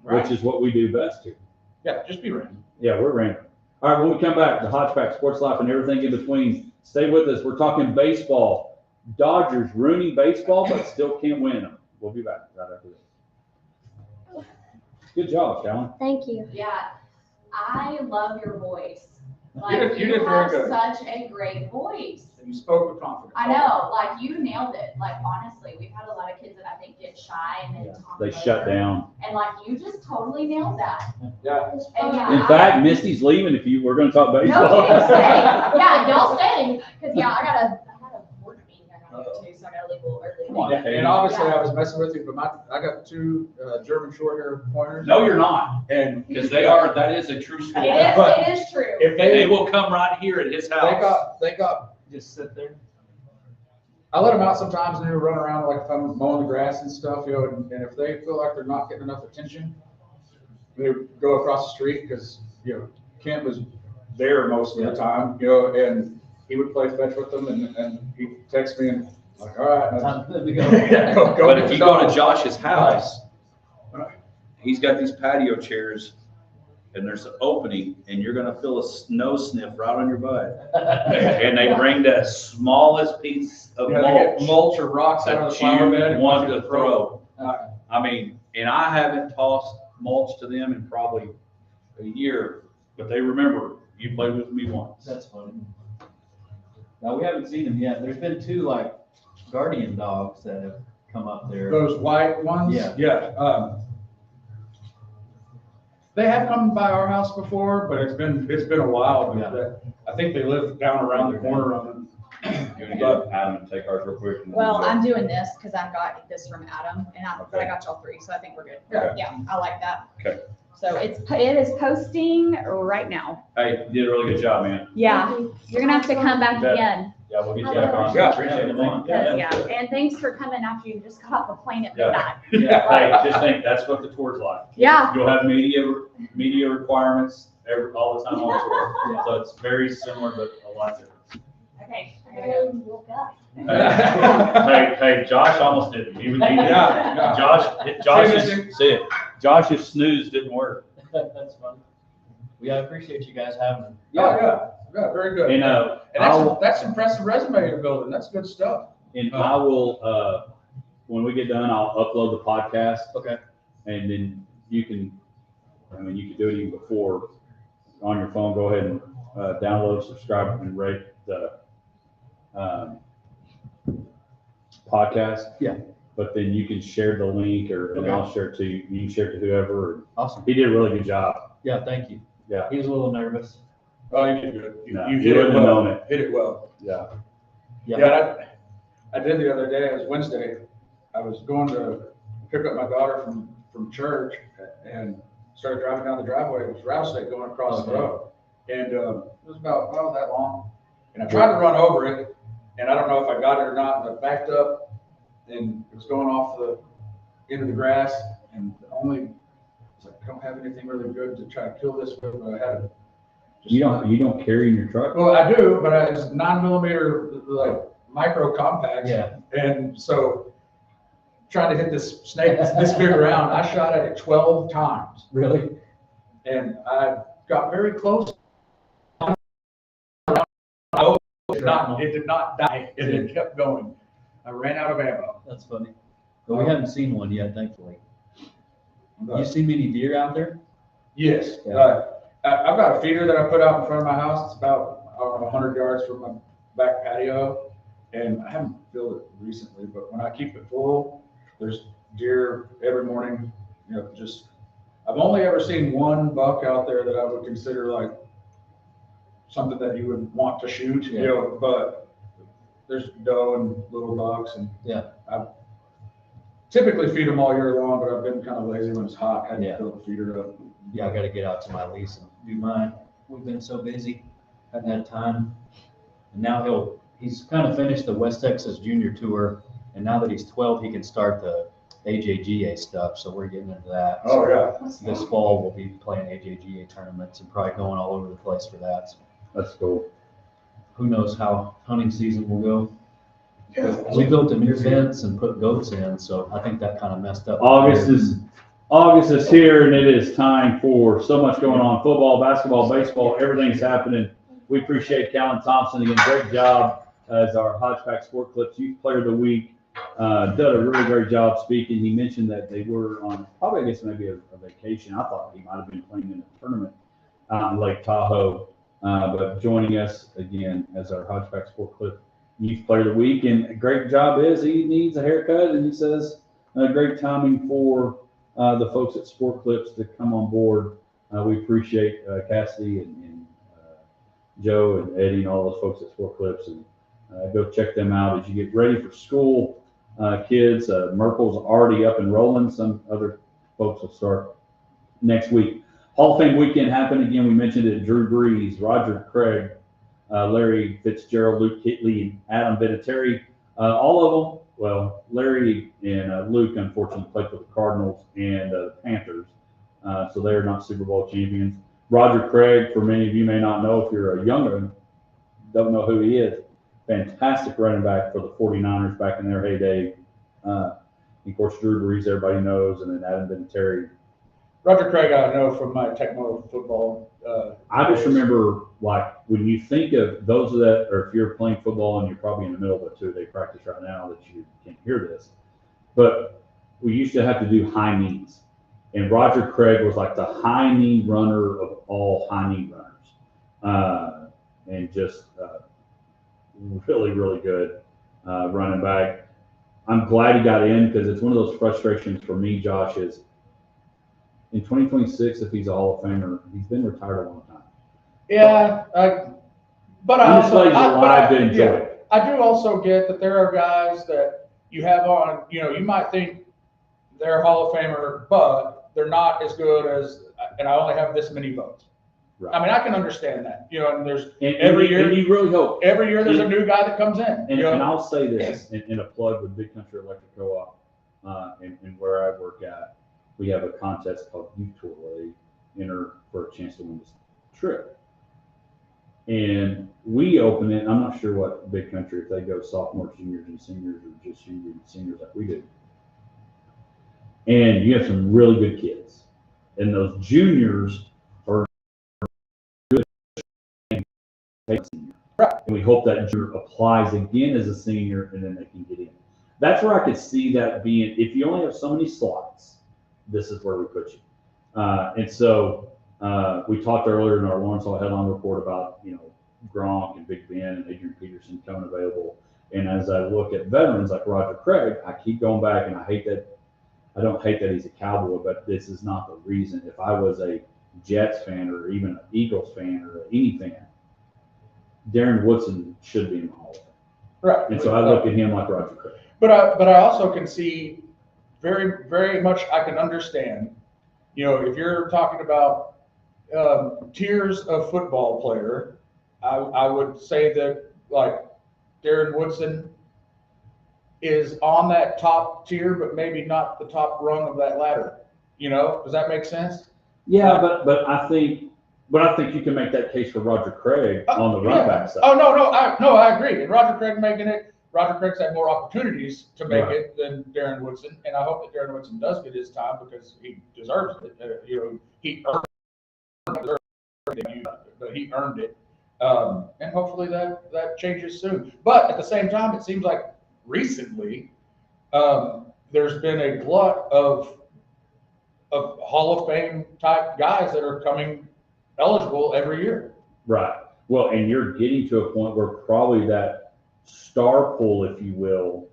Right. which is what we do best here. Yeah, just be random. Yeah, we're random. All right, when we come back, the Hodgepack Sports Life and everything in between. Stay with us. We're talking baseball. Dodgers ruining baseball, but still can't win them. We'll be back right after this. Good job, Callan. Thank you. Yeah, I love your voice. You did very have good. such a great voice. You spoke with confidence. I know, like you nailed it. Like honestly, we've had a lot of kids that I think get shy and then talk They later. shut down. And like you just totally nailed that. Yeah. It's And fun. yeah, In fact, Misty's leaving if we're going to talk no baseball. kidding, stay. Yeah, y'all stay. Cause yeah, I had a board meeting I gotta go to, so I gotta leave a little early. Come on, Yeah, Katie. and obviously Yeah. I was messing with you, but I got 2 German short hair pointers. No, you're not, And because that is a true story. It is true. if They will come right here at his house. they got, Just sit there. I let them out sometimes and they run around like if I'm mowing the grass and stuff, and if they feel like they're not getting enough attention, they go across the street because, Kent was there most of the time, and he would play fetch with them and he'd text me and like, all right. Time for them to go. Go But get if the you go to dog. Josh's house, he's got these patio chairs and there's an opening and you're gonna feel a snow sniff right on your butt. And they bring the smallest piece of They get mulch mulch or rocks out of the that flower bed. you and want you to throw. Uh, I mean, and I haven't tossed mulch to them in probably a year, but they remember you played with me once. That's funny. Now, we haven't seen them yet. There's been 2 like guardian dogs that have come up there. Those white ones? Yeah. Yeah. They have come by our house before, but it's been a while. Yeah. I think they live down around the corner of it. You want to get Adam and take ours real quick? and then Well, we'll go. I'm doing this because I got this from Adam, but I got y'all 3, so I think we're good. Okay. Yeah, I like that. Okay. So it is posting right now. Hey, you did a really good job, man. Yeah, you're gonna have to come back Bet. again. Yeah, we'll get you Yeah. back on. Yeah. Appreciate it, man. Yeah, and thanks for coming after you just got off the plane at Yeah. midnight. Hey, just think, that's what the tour's like. Yeah. You'll have media requirements all the time on tour. So it's very similar, but a lot different. Okay. I really woke up. Hey, Josh almost didn't. He was, Yeah. Josh's snooze didn't work. That's funny. Well, I appreciate you guys having me. Yeah, very good. And, And that's impressive resume you're building. That's good stuff. And I will, when we get done, I'll upload the podcast. Okay. And then you can do it even before on your phone. Go ahead and download, subscribe, and rate the podcast. Yeah. But then you can share the link, and Okay. I'll share it to you. You can share it to whoever. Awesome. He did a really good job. Yeah, thank you. Yeah. He was a little nervous. Oh, you did good. No, You you hit it wouldn't have well. known it. Hit it well. Yeah. Yeah, I did the other day. It was Wednesday. I was going to pick up my daughter from church and started driving down the driveway. It was rattlesnake going across the Okay. road. And it was about, that long. And I tried to run over it, and I don't know if I got it or not, but I backed up and it was going off the end of the grass. And it's like, I don't have anything really good to try to kill this with, but I had it. You don't carry in your truck? Well, I do, but it's 9mm, like micro compact. Yeah. And so trying to hit this snake this big around, I shot at it 12 times Really? and I got very close. It did not die. It kept going. I ran out of ammo. That's funny. But we haven't seen one yet, thankfully. You see many deer out there? Yes. Yeah. I've got a feeder that I put out in front of my house. It's about 100 yards from my back patio. And I haven't filled it recently, but when I keep it full, there's deer every morning. I've only ever seen one buck out there that I would consider like something that you would want to shoot, Yeah. But there's doe and little bucks, and Yeah. I typically feed them all year long, but I've been kind of lazy when it's hot. I hadn't Yeah. filled the feeder up. Yeah, I gotta get out to my lease and do mine. We've been so busy, hadn't had time. And now he's kind of finished the West Texas Junior Tour, and now that he's 12, he can start the AJGA stuff, so we're getting into that. Oh, yeah. This fall, we'll be playing AJGA tournaments and probably going all over the place for that. So That's cool. who knows how hunting season will go. We built a new fence and put goats in, so I think that kind of messed up. August is here, and it is time for so much going on. Football, basketball, baseball, everything's happening. We appreciate Callan Thompson again. Great job as our Hodgeback Sport Clips Youth Player of the Week. Done a really great job speaking. He mentioned that they were on probably, I guess, maybe a vacation. I thought he might have been playing in a tournament out in Lake Tahoe, but joining us again as our Hodgeback Sport Clip Youth Player of the Week. And a great job is he needs a haircut, and he says great timing for the folks at Sport Clips to come on board. We appreciate Cassidy and Joe and Eddie and all those folks at Sport Clips, and go check them out as you get ready for school. Kids, Merkel's already up and rolling. Some other folks will start next week. Hall of Fame weekend happened again. We mentioned it. Drew Brees, Roger Craig, Larry Fitzgerald, Luke Kitley, and Adam Vinatieri. All of them. Well, Larry and Luke unfortunately played for the Cardinals and the Panthers, so they're not Super Bowl champions. Roger Craig, for many of you may not know, if you're a younger, don't know who he is. Fantastic running back for the 49ers back in their heyday. Of course, Drew Brees, everybody knows, and then Adam Vinatieri. Roger Craig, I know from my techno football. I just remember, like, when you think of those that, or if you're playing football and you're probably in the middle of a two-day practice right now that you can't hear this, but we used to have to do high knees. And Roger Craig was like the high knee runner of all high knee runners, and just really, really good running back. I'm glad he got in because it's one of those frustrations for me, Josh, is in 2026, if he's a Hall of Famer, he's been retired a long time. Yeah, but I I'm just also, glad he's alive to enjoy yeah, it. I do also get that there are guys that you have on, you might think they're a Hall of Famer, but they're not as good as, and I only have this many votes. Right. I mean, I can understand that, and there's And you really hope. every year there's a new guy that comes in. And I'll say this in a plug with Big Country Electric Co-op, and where I work at, we have a contest called Youth Tour where they enter for a chance to win this trip. And we open it, I'm not sure what Big Country, if they go sophomores, juniors, and seniors, or just juniors and seniors like we do. And you have some really good kids. And those juniors are good. Right. And we hope that junior applies again as a senior and then they can get in. That's where I could see that being, if you only have so many slots, this is where we put you. And so we talked earlier in our Lawrence Hall headline report about, Gronk and Big Ben and Adrian Peterson coming available. And as I look at veterans like Roger Craig, I keep going back, and I don't hate that he's a Cowboy, but this is not the reason. If I was a Jets fan or even an Eagles fan or any fan, Darren Woodson should be in the Hall of Fame. Right. And so I look at him like Roger Craig. But I also can see very, very much, I can understand, if you're talking about tiers of football player, I would say that like Darren Woodson is on that top tier, but maybe not the top rung of that ladder. Does that make sense? Yeah, but I think you can make that case for Roger Craig on the running back side. Oh no, I agree. And Roger Craig's had more opportunities to make it than Darren Woodson, and I hope that Darren Woodson does get his time because he deserves it. He earned it, and hopefully that changes soon. But at the same time, it seems like recently there's been a glut of Hall of Fame type guys that are coming eligible every year. Right. Well, and you're getting to a point where probably that star pool, if you will,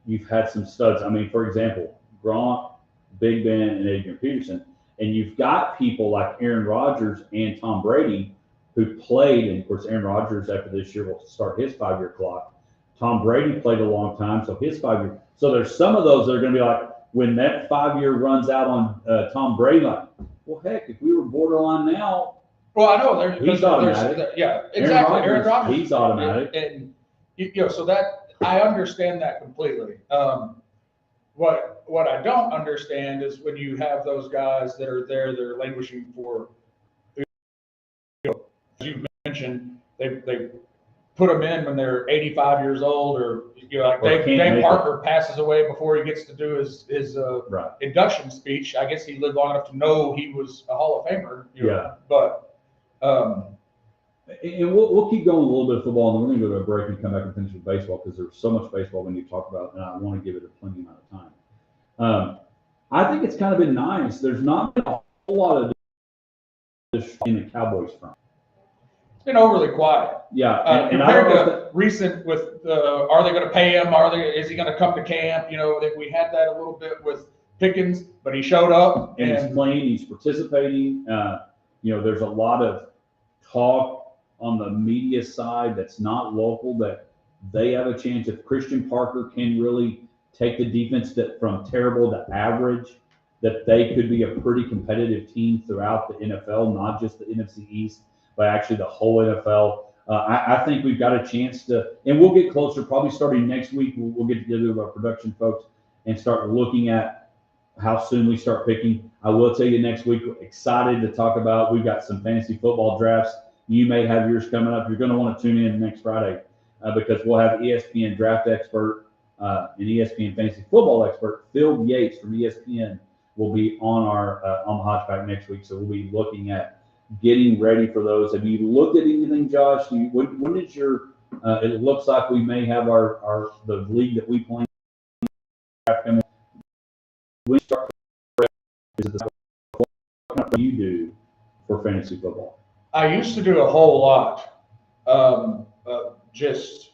you've had some studs. I mean, for example, Gronk, Big Ben, and Adrian Peterson, and you've got people like Aaron Rodgers and Tom Brady who played, and of course, Aaron Rodgers after this year will start his 5-year clock. Tom Brady played a long time, so his 5-year. So there's some of those that are going to be like, when that 5-year runs out on Tom Brady, like, well, heck, if we were borderline now. Well, I know he's automatic. Yeah, exactly. Aaron Rodgers, he's automatic. And so that I understand that completely. What I don't understand is when you have those guys that are there, they're languishing for, as you mentioned, they put them in when they're 85 years old, or like Dave Parker passes away before he gets to do his induction speech. I guess he lived long enough to know he was a Hall of Famer. But and we'll keep going a little bit of football, and then we're going to go to a break and come back and finish with baseball because there's so much baseball we need to talk about, and I want to give it a plenty amount of time. I think it's kind of been nice. There's not been a whole lot of this in the Cowboys front. It's been overly quiet. Yeah, and compared to recent with are they going to pay him? Is he going to come to camp? That we had that a little bit with Pickens, but he showed up and he's playing. He's participating. There's a lot of talk on the media side that's not local that they have a chance if Christian Parker can really take the defense from terrible to average, that they could be a pretty competitive team throughout the NFL, not just the NFC East, but actually the whole NFL. I think we've got a chance to, and we'll get closer, probably starting next week. We'll get together with our production folks and start looking at how soon we start picking. I will tell you next week, we're excited to talk about, we've got some fantasy football drafts. You may have yours coming up. You're going to want to tune in next Friday because we'll have ESPN draft expert and ESPN fantasy football expert Phil Yates from ESPN will be on on the Hodgeback next week. So we'll be looking at getting ready for those. Have you looked at anything, Josh? When is your? It looks like we may have the league that we play. When start What do you do for fantasy football? I used to do a whole lot, just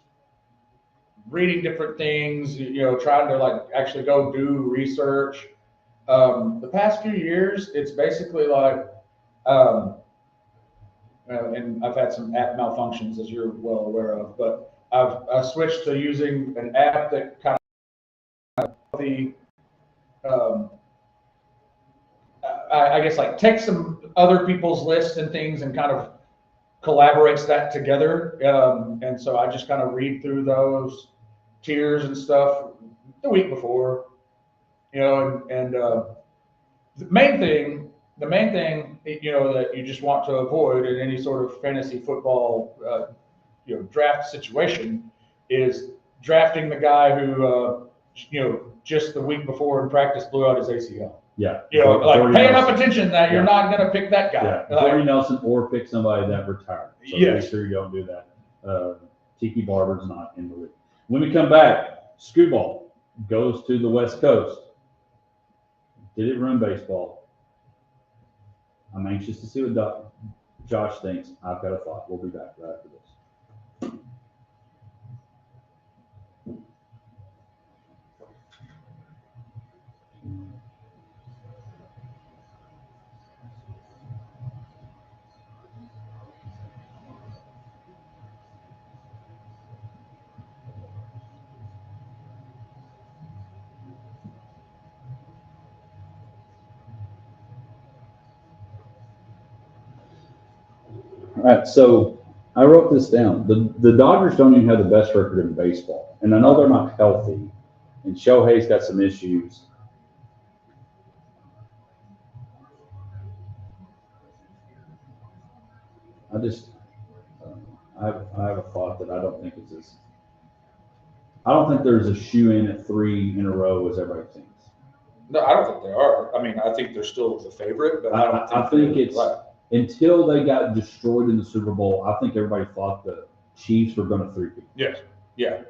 reading different things, trying to like actually go do research. The past few years, it's basically like, and I've had some app malfunctions, as you're well aware of, but I switched to using an app that kind of um, I guess like takes some other people's lists and things and kind of collaborates that together. And so I just kind of read through those tiers and stuff the week before, and the main thing, that you just want to avoid in any sort of fantasy football, draft situation is drafting the guy who, just the week before in practice blew out his ACL. Yeah. Like Jordy pay Nelson. enough attention that you're not going to pick that guy. Yeah, Like, Jordy Nelson, or pick somebody that retired. So Yes. make sure you don't do that. Tiki Barber's not in the league. When we come back, Scooball goes to the West Coast. Did it ruin baseball? I'm anxious to see what Josh thinks. I've got a thought. We'll be back right after this. All right, so I wrote this down. The Dodgers don't even have the best record in baseball, and I know they're not healthy, and Shohei's got some issues. I just, I have a thought that I don't think it's as, I don't think there's a shoe in at 3 in a row as everybody thinks. No, I don't think they are. I mean, I think they're still the favorite, but I think it's right. Until they got destroyed in the Super Bowl. I think everybody thought the Chiefs were going to three-peat. Yes. Yeah.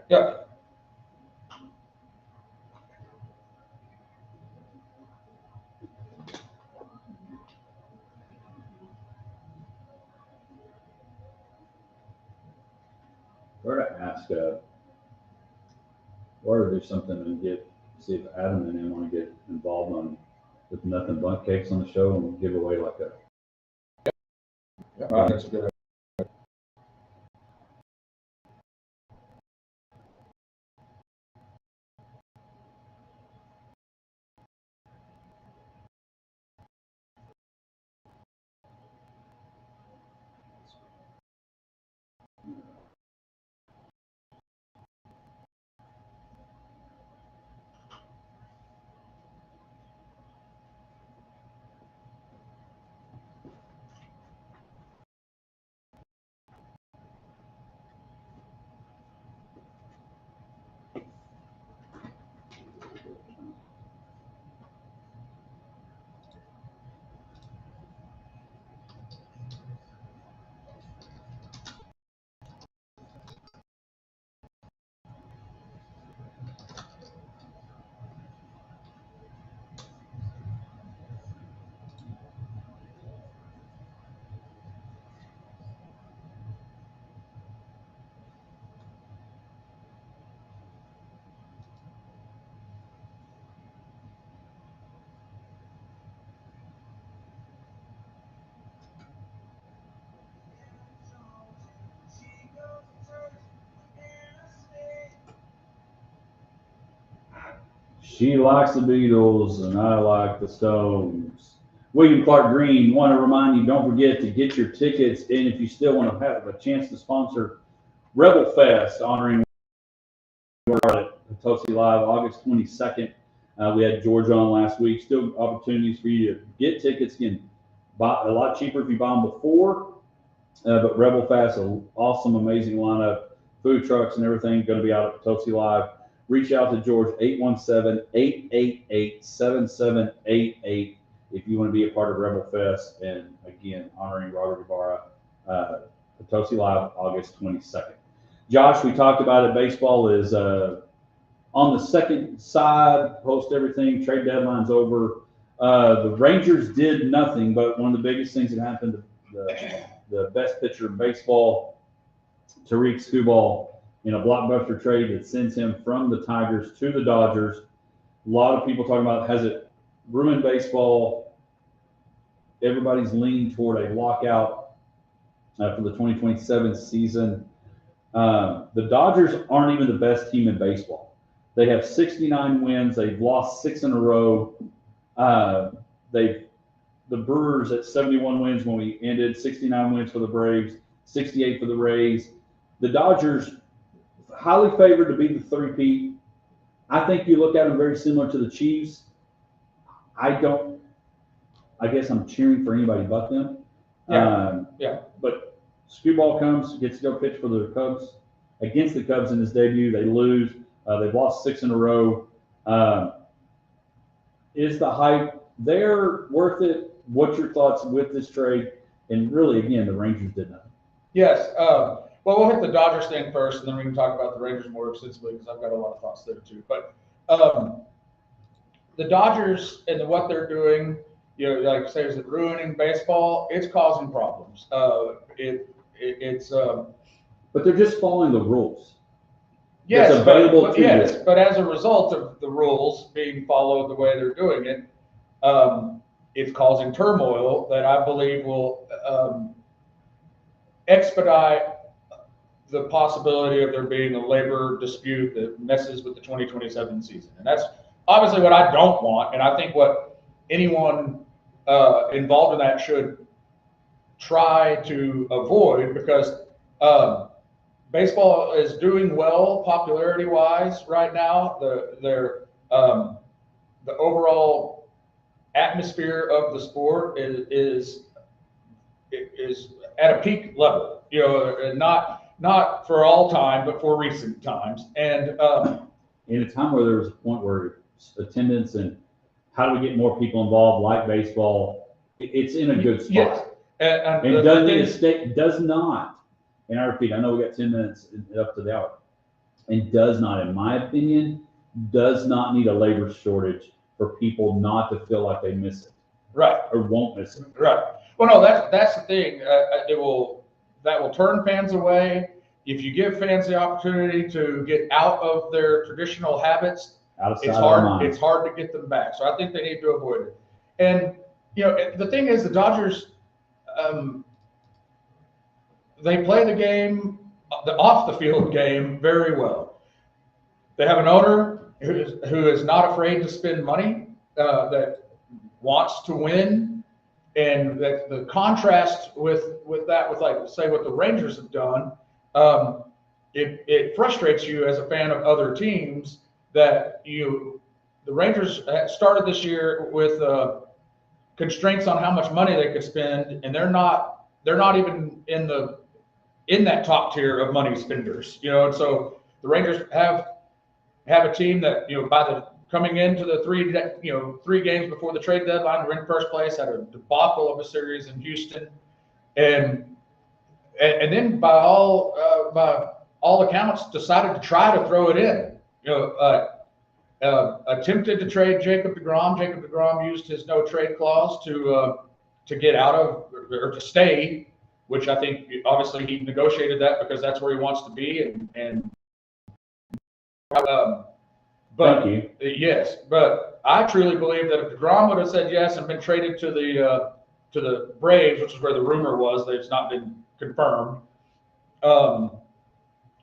Where to ask, or to do something and see if Adam and him want to get involved on with nothing but cakes on the show and give away like a. Yeah, that's a good. She likes the Beatles and I like the Stones. William Clark Green, want to remind you, don't forget to get your tickets, and if you still want to have a chance to sponsor Rebel Fest, honoring at Potosi Live, August 22nd. We had George on last week. Still opportunities for you to get tickets. Again, buy a lot cheaper if you buy them before. But Rebel Fest, an awesome, amazing lineup, food trucks and everything going to be out at Potosi Live. Reach out to George, 817-888-7788 if you want to be a part of Rebel Fest. And again, honoring Robert Ibarra, Potosi Live, August 22nd. Josh, we talked about it. Baseball is on the second side, post everything. Trade deadline's over. The Rangers did nothing, but one of the biggest things that happened, the best pitcher in baseball, Tariq Skubal, in a blockbuster trade that sends him from the Tigers to the Dodgers. A lot of people talking about, has it ruined baseball? Everybody's leaning toward a lockout for the 2027 season. The Dodgers aren't even the best team in baseball. They have 69 wins. They've lost 6 in a row. The Brewers at 71 wins when we ended, 69 wins for the Braves, 68 for the Rays. The Dodgers, highly favored to be the three-peat. I think you look at them very similar to the Chiefs. I guess I'm cheering for anybody but them. Yeah. But Skubal comes, gets to go pitch for the Cubs. Against the Cubs in his debut, they lose. They've lost 6 in a row. Is the hype there worth it? What's your thoughts with this trade? And really, again, the Rangers did nothing. Yes. Well, we'll hit the Dodgers thing first, and then we can talk about the Rangers more extensively because I've got a lot of thoughts there too. But the Dodgers and what they're doing, like you say, is it ruining baseball? It's causing problems. It's But they're just following the rules. yes, It's available to yes, you. but as a result of the rules being followed the way they're doing it, it's causing turmoil that I believe will expedite the possibility of there being a labor dispute that messes with the 2027 season. And that's obviously what I don't want. And I think what anyone involved in that should try to avoid, because baseball is doing well popularity-wise right now. The overall atmosphere of the sport is at a peak level, and not for all time, but for recent times. And In a time where there was a point where attendance and how do we get more people involved, like baseball, it's in a good spot. yes, and And does not, and I repeat, I know we got 10 minutes up to the hour, and does not, in my opinion, does not need a labor shortage for people not to feel like they miss it. right. Or won't miss it. Right. Well, no, that's the thing. That will turn fans away. If you give fans the opportunity to get out of their traditional habits, Outside it's of hard. mind. It's hard to get them back. So I think they need to avoid it. And the thing is, the Dodgers, they play the game, the off the field game, very well. They have an owner who is not afraid to spend money, that wants to win. And that the contrast with that, with like say what the Rangers have done, it frustrates you as a fan of other teams that the Rangers started this year with constraints on how much money they could spend, and they're not even in that top tier of money spenders, and so the Rangers have a team that coming into the three games before the trade deadline, we're in first place, had a debacle of a series in Houston, and then by all accounts decided to try to throw it in. Attempted to trade Jacob deGrom. Jacob deGrom used his no trade clause to get out of, or to stay, which I think obviously he negotiated that because that's where he wants to be, but Thank you. yes, but I truly believe that if deGrom would have said yes and been traded to the Braves, which is where the rumor was, that it's not been confirmed, that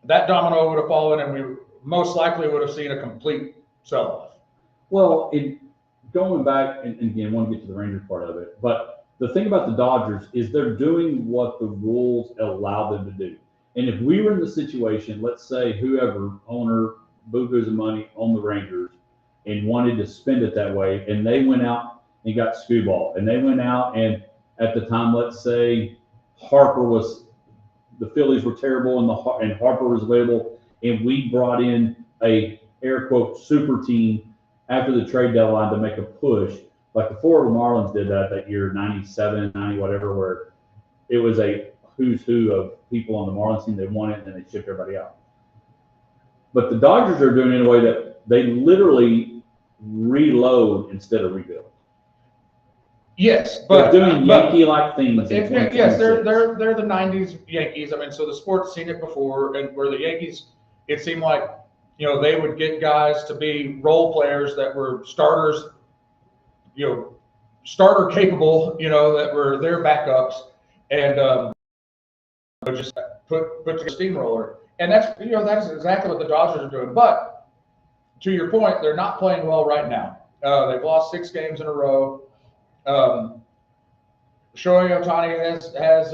domino would have fallen, and we most likely would have seen a complete sell-off. Well, going back, and again, I want to get to the Rangers part of it, but the thing about the Dodgers is they're doing what the rules allow them to do. And if we were in the situation, let's say whoever, owner, boo-boos of money on the Rangers, and wanted to spend it that way, and they went out and got Skubal, and they went out and at the time, let's say the Phillies were terrible and Harper was available, and we brought in a air quote super team after the trade deadline to make a push, like the Florida Marlins did that year, 97, 90, whatever, where it was a who's who of people on the Marlins team. They won it, and then they shipped everybody out. But the Dodgers are doing it in a way that they literally reload instead of rebuild. Yes, They're but doing but Yankee-like things. in yes, 2026. they're the '90s Yankees. I mean, so the sport's seen it before, and where the Yankees, it seemed like they would get guys to be role players that were starters, starter capable, that were their backups, and just put together a steamroller. And that's exactly what the Dodgers are doing. But to your point, they're not playing well right now. They've lost 6 games in a row. Shohei Ohtani has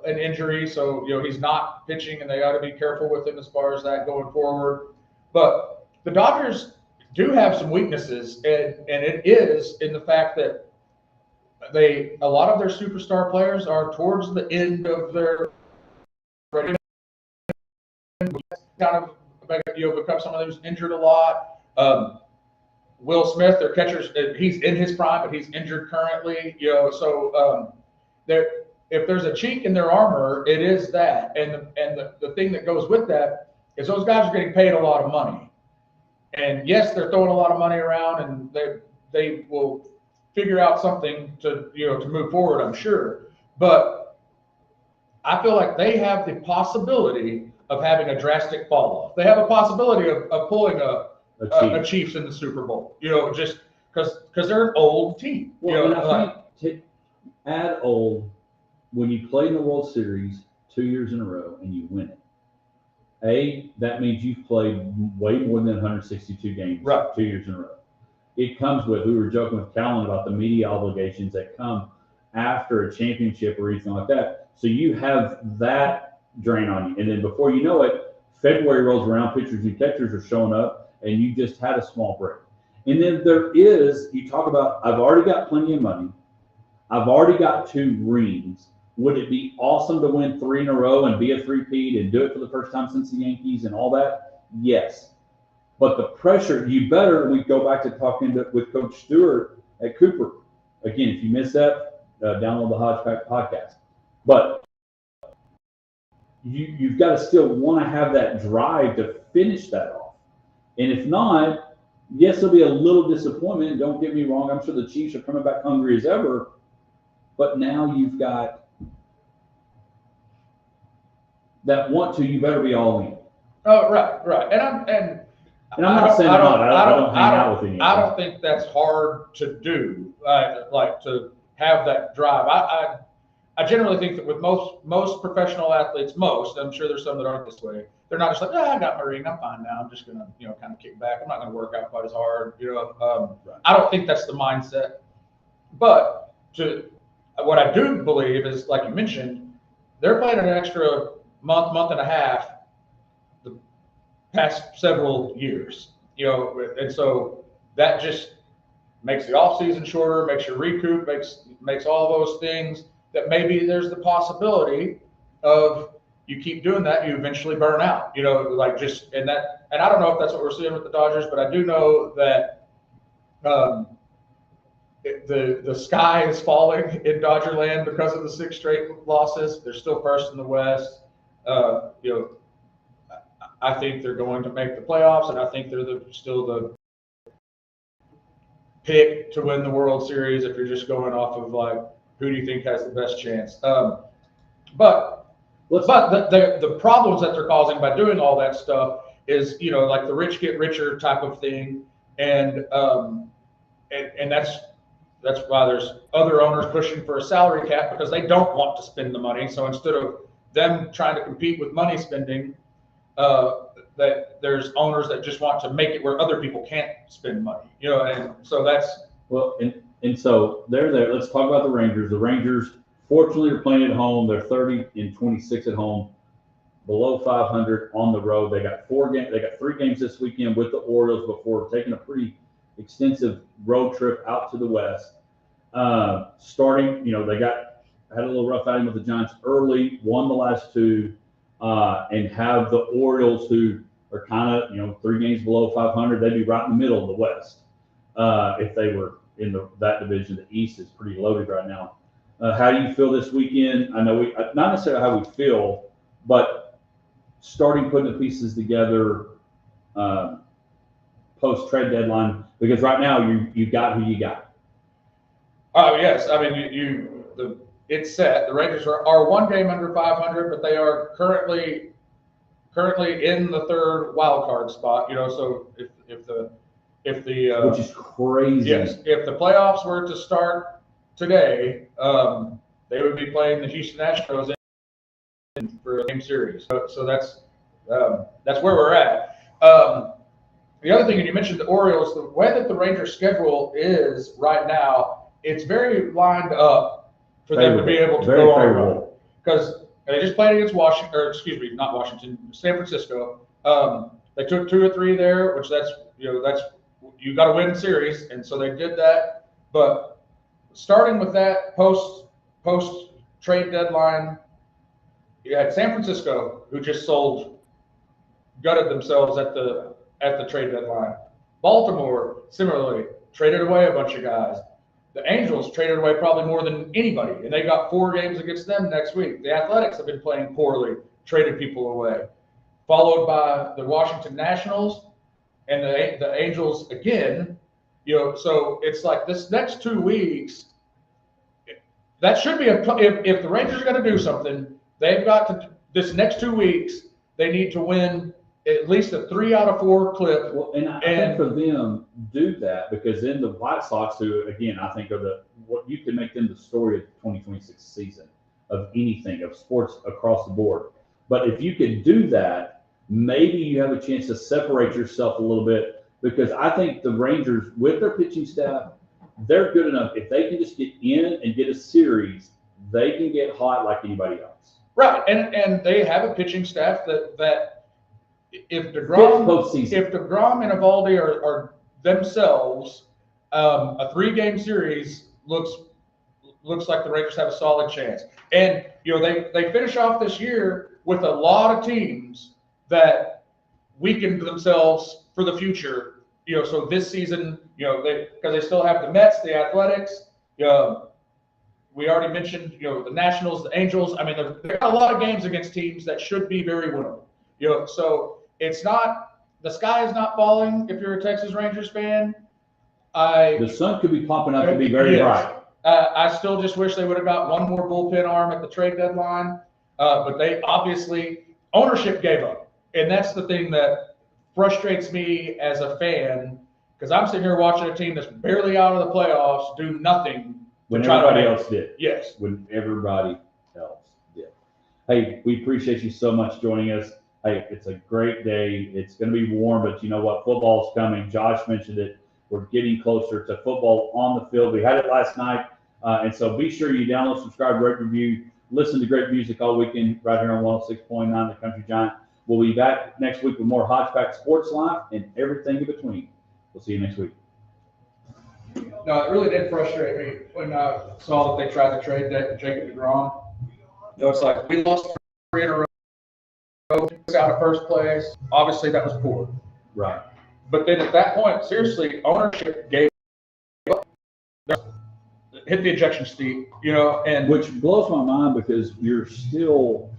an injury, so he's not pitching, and they got to be careful with him as far as that going forward. But the Dodgers do have some weaknesses, and it is in the fact that a lot of their superstar players are towards the end of their kind of become someone who's injured a lot. Will Smith, their catcher, he's in his prime, but he's injured currently. So if there's a chink in their armor, it is that. And the thing that goes with that is those guys are getting paid a lot of money. And yes, they're throwing a lot of money around, and they will figure out something to move forward, I'm sure. But I feel like they have the possibility of having a drastic fall off. They have a possibility of pulling a Chiefs in the Super Bowl, just because they're an old team. Well, and I think to add old, when you play in the World Series 2 years in a row and you win it, that means you've played way more than 162 games 2 years in a row. It comes with, we were joking with Callan about the media obligations that come after a championship or anything like that. So you have that drain on you. And then before you know it, February rolls around, pitchers and catchers are showing up, and you just had a small break. And then you talk about, I've already got plenty of money. I've already got 2 rings. Would it be awesome to win 3 in a row and be a three-peat and do it for the first time since the Yankees and all that? Yes. But the pressure, we go back to talking with Coach Stewart at Cooper. Again, if you missed that, download the Hodgepack podcast. But you've got to still want to have that drive to finish that off. And if not, yes, there'll be a little disappointment. Don't get me wrong. I'm sure the Chiefs are coming back hungry as ever. But now you've got that you better be all in. Oh, right. And I'm not saying I don't hang out with any. I don't think that's hard to do, like to have that drive. I generally think that with most professional athletes, I'm sure there's some that aren't this way. They're not just like, I got my ring, I'm fine now. I'm just gonna, kind of kick back. I'm not gonna work out quite as hard. I don't think that's the mindset. But what I do believe is, like you mentioned, they're playing an extra month and a half the past several years, and so that just makes the off season shorter, makes your recoup, makes all those things that maybe there's the possibility of you keep doing that, you eventually burn out, and I don't know if that's what we're seeing with the Dodgers, but I do know that the sky is falling in Dodger land because of the 6 straight losses. They're still first in the West. I think they're going to make the playoffs, and I think they're still the pick to win the World Series if you're just going off of like who do you think has the best chance. But the problems that they're causing by doing all that stuff is like the rich get richer type of thing, and that's why there's other owners pushing for a salary cap because they don't want to spend the money. So instead of them trying to compete with money spending, that there's owners that just want to make it where other people can't spend money, and so that's and so they're there. Let's talk about the Rangers. The Rangers, fortunately, are playing at home. They're 30-26 at home, below 500 on the road. They got 4 games. They got 3 games this weekend with the Orioles before taking a pretty extensive road trip out to the West. Starting, they had a little rough outing with the Giants early, won the last 2, and have the Orioles, who are kind of 3 games below 500. They'd be right in the middle of the West if they were in that division. The East is pretty loaded right now. How do you feel this weekend? I know not necessarily how we feel, but starting putting the pieces together post trade deadline, because right now you got who you got. Oh, yes. I mean, it's set. The Rangers are one game under 500, but they are currently in the third wild card spot. So if the Which is crazy. yes, if the playoffs were to start today, they would be playing the Houston Astros for a game series. So that's where we're at. The other thing, and you mentioned the Orioles, the way that the Rangers schedule is right now, it's very lined up for them to be able to go on a run. Because they just played against Washington, or excuse me, not Washington, San Francisco. They took 2 or 3 there, which that's you got to win series, and so they did that. But starting with that post trade deadline, you had San Francisco, who just gutted themselves at the trade deadline. Baltimore, similarly, traded away a bunch of guys. The Angels traded away probably more than anybody, and they got 4 games against them next week. The Athletics have been playing poorly, traded people away. Followed by the Washington Nationals and the Angels again. So it's like this next 2 weeks, that should be if the Rangers are going to do something, they've got to, this next 2 weeks, they need to win at least a 3 out of 4 clip. Well, and I think for them, do that, because then the White Sox, who again I think are what you can make them the story of the 2026 season of anything, of sports across the board. But if you could do that, maybe you have a chance to separate yourself a little bit, because I think the Rangers, with their pitching staff, they're good enough. If they can just get in and get a series, they can get hot like anybody else. Right, and they have a pitching staff that if DeGrom and Eovaldi are themselves, a 3-game series looks like the Rangers have a solid chance. And they finish off this year with a lot of teams that weakened themselves for the future. So this season, because they still have the Mets, the Athletics. We already mentioned, the Nationals, the Angels. I mean, there are a lot of games against teams that should be very winnable. So it's not, the sky is not falling if you're a Texas Rangers fan. The sun could be popping up to be very bright. I still just wish they would have got one more bullpen arm at the trade deadline, but they obviously, ownership gave up. And that's the thing that frustrates me as a fan, because I'm sitting here watching a team that's barely out of the playoffs do nothing when everybody else did. Yes. When everybody else did. Hey, we appreciate you so much joining us. Hey, it's a great day. It's going to be warm, but you know what? Football's coming. Josh mentioned it. We're getting closer to football on the field. We had it last night. And so be sure you download, subscribe, rate, review, listen to great music all weekend right here on 106.9 The Country Giant. We'll be back next week with more Hodgeback Sports Live and everything in between. We'll see you next week. No, it really did frustrate me when I saw that they tried to trade Jacob deGrom. It's like we lost 3 in a row. Out of first place. Obviously, that was poor. Right. But then at that point, seriously, ownership gave up. Hit the ejection seat, and which blows my mind, because you're still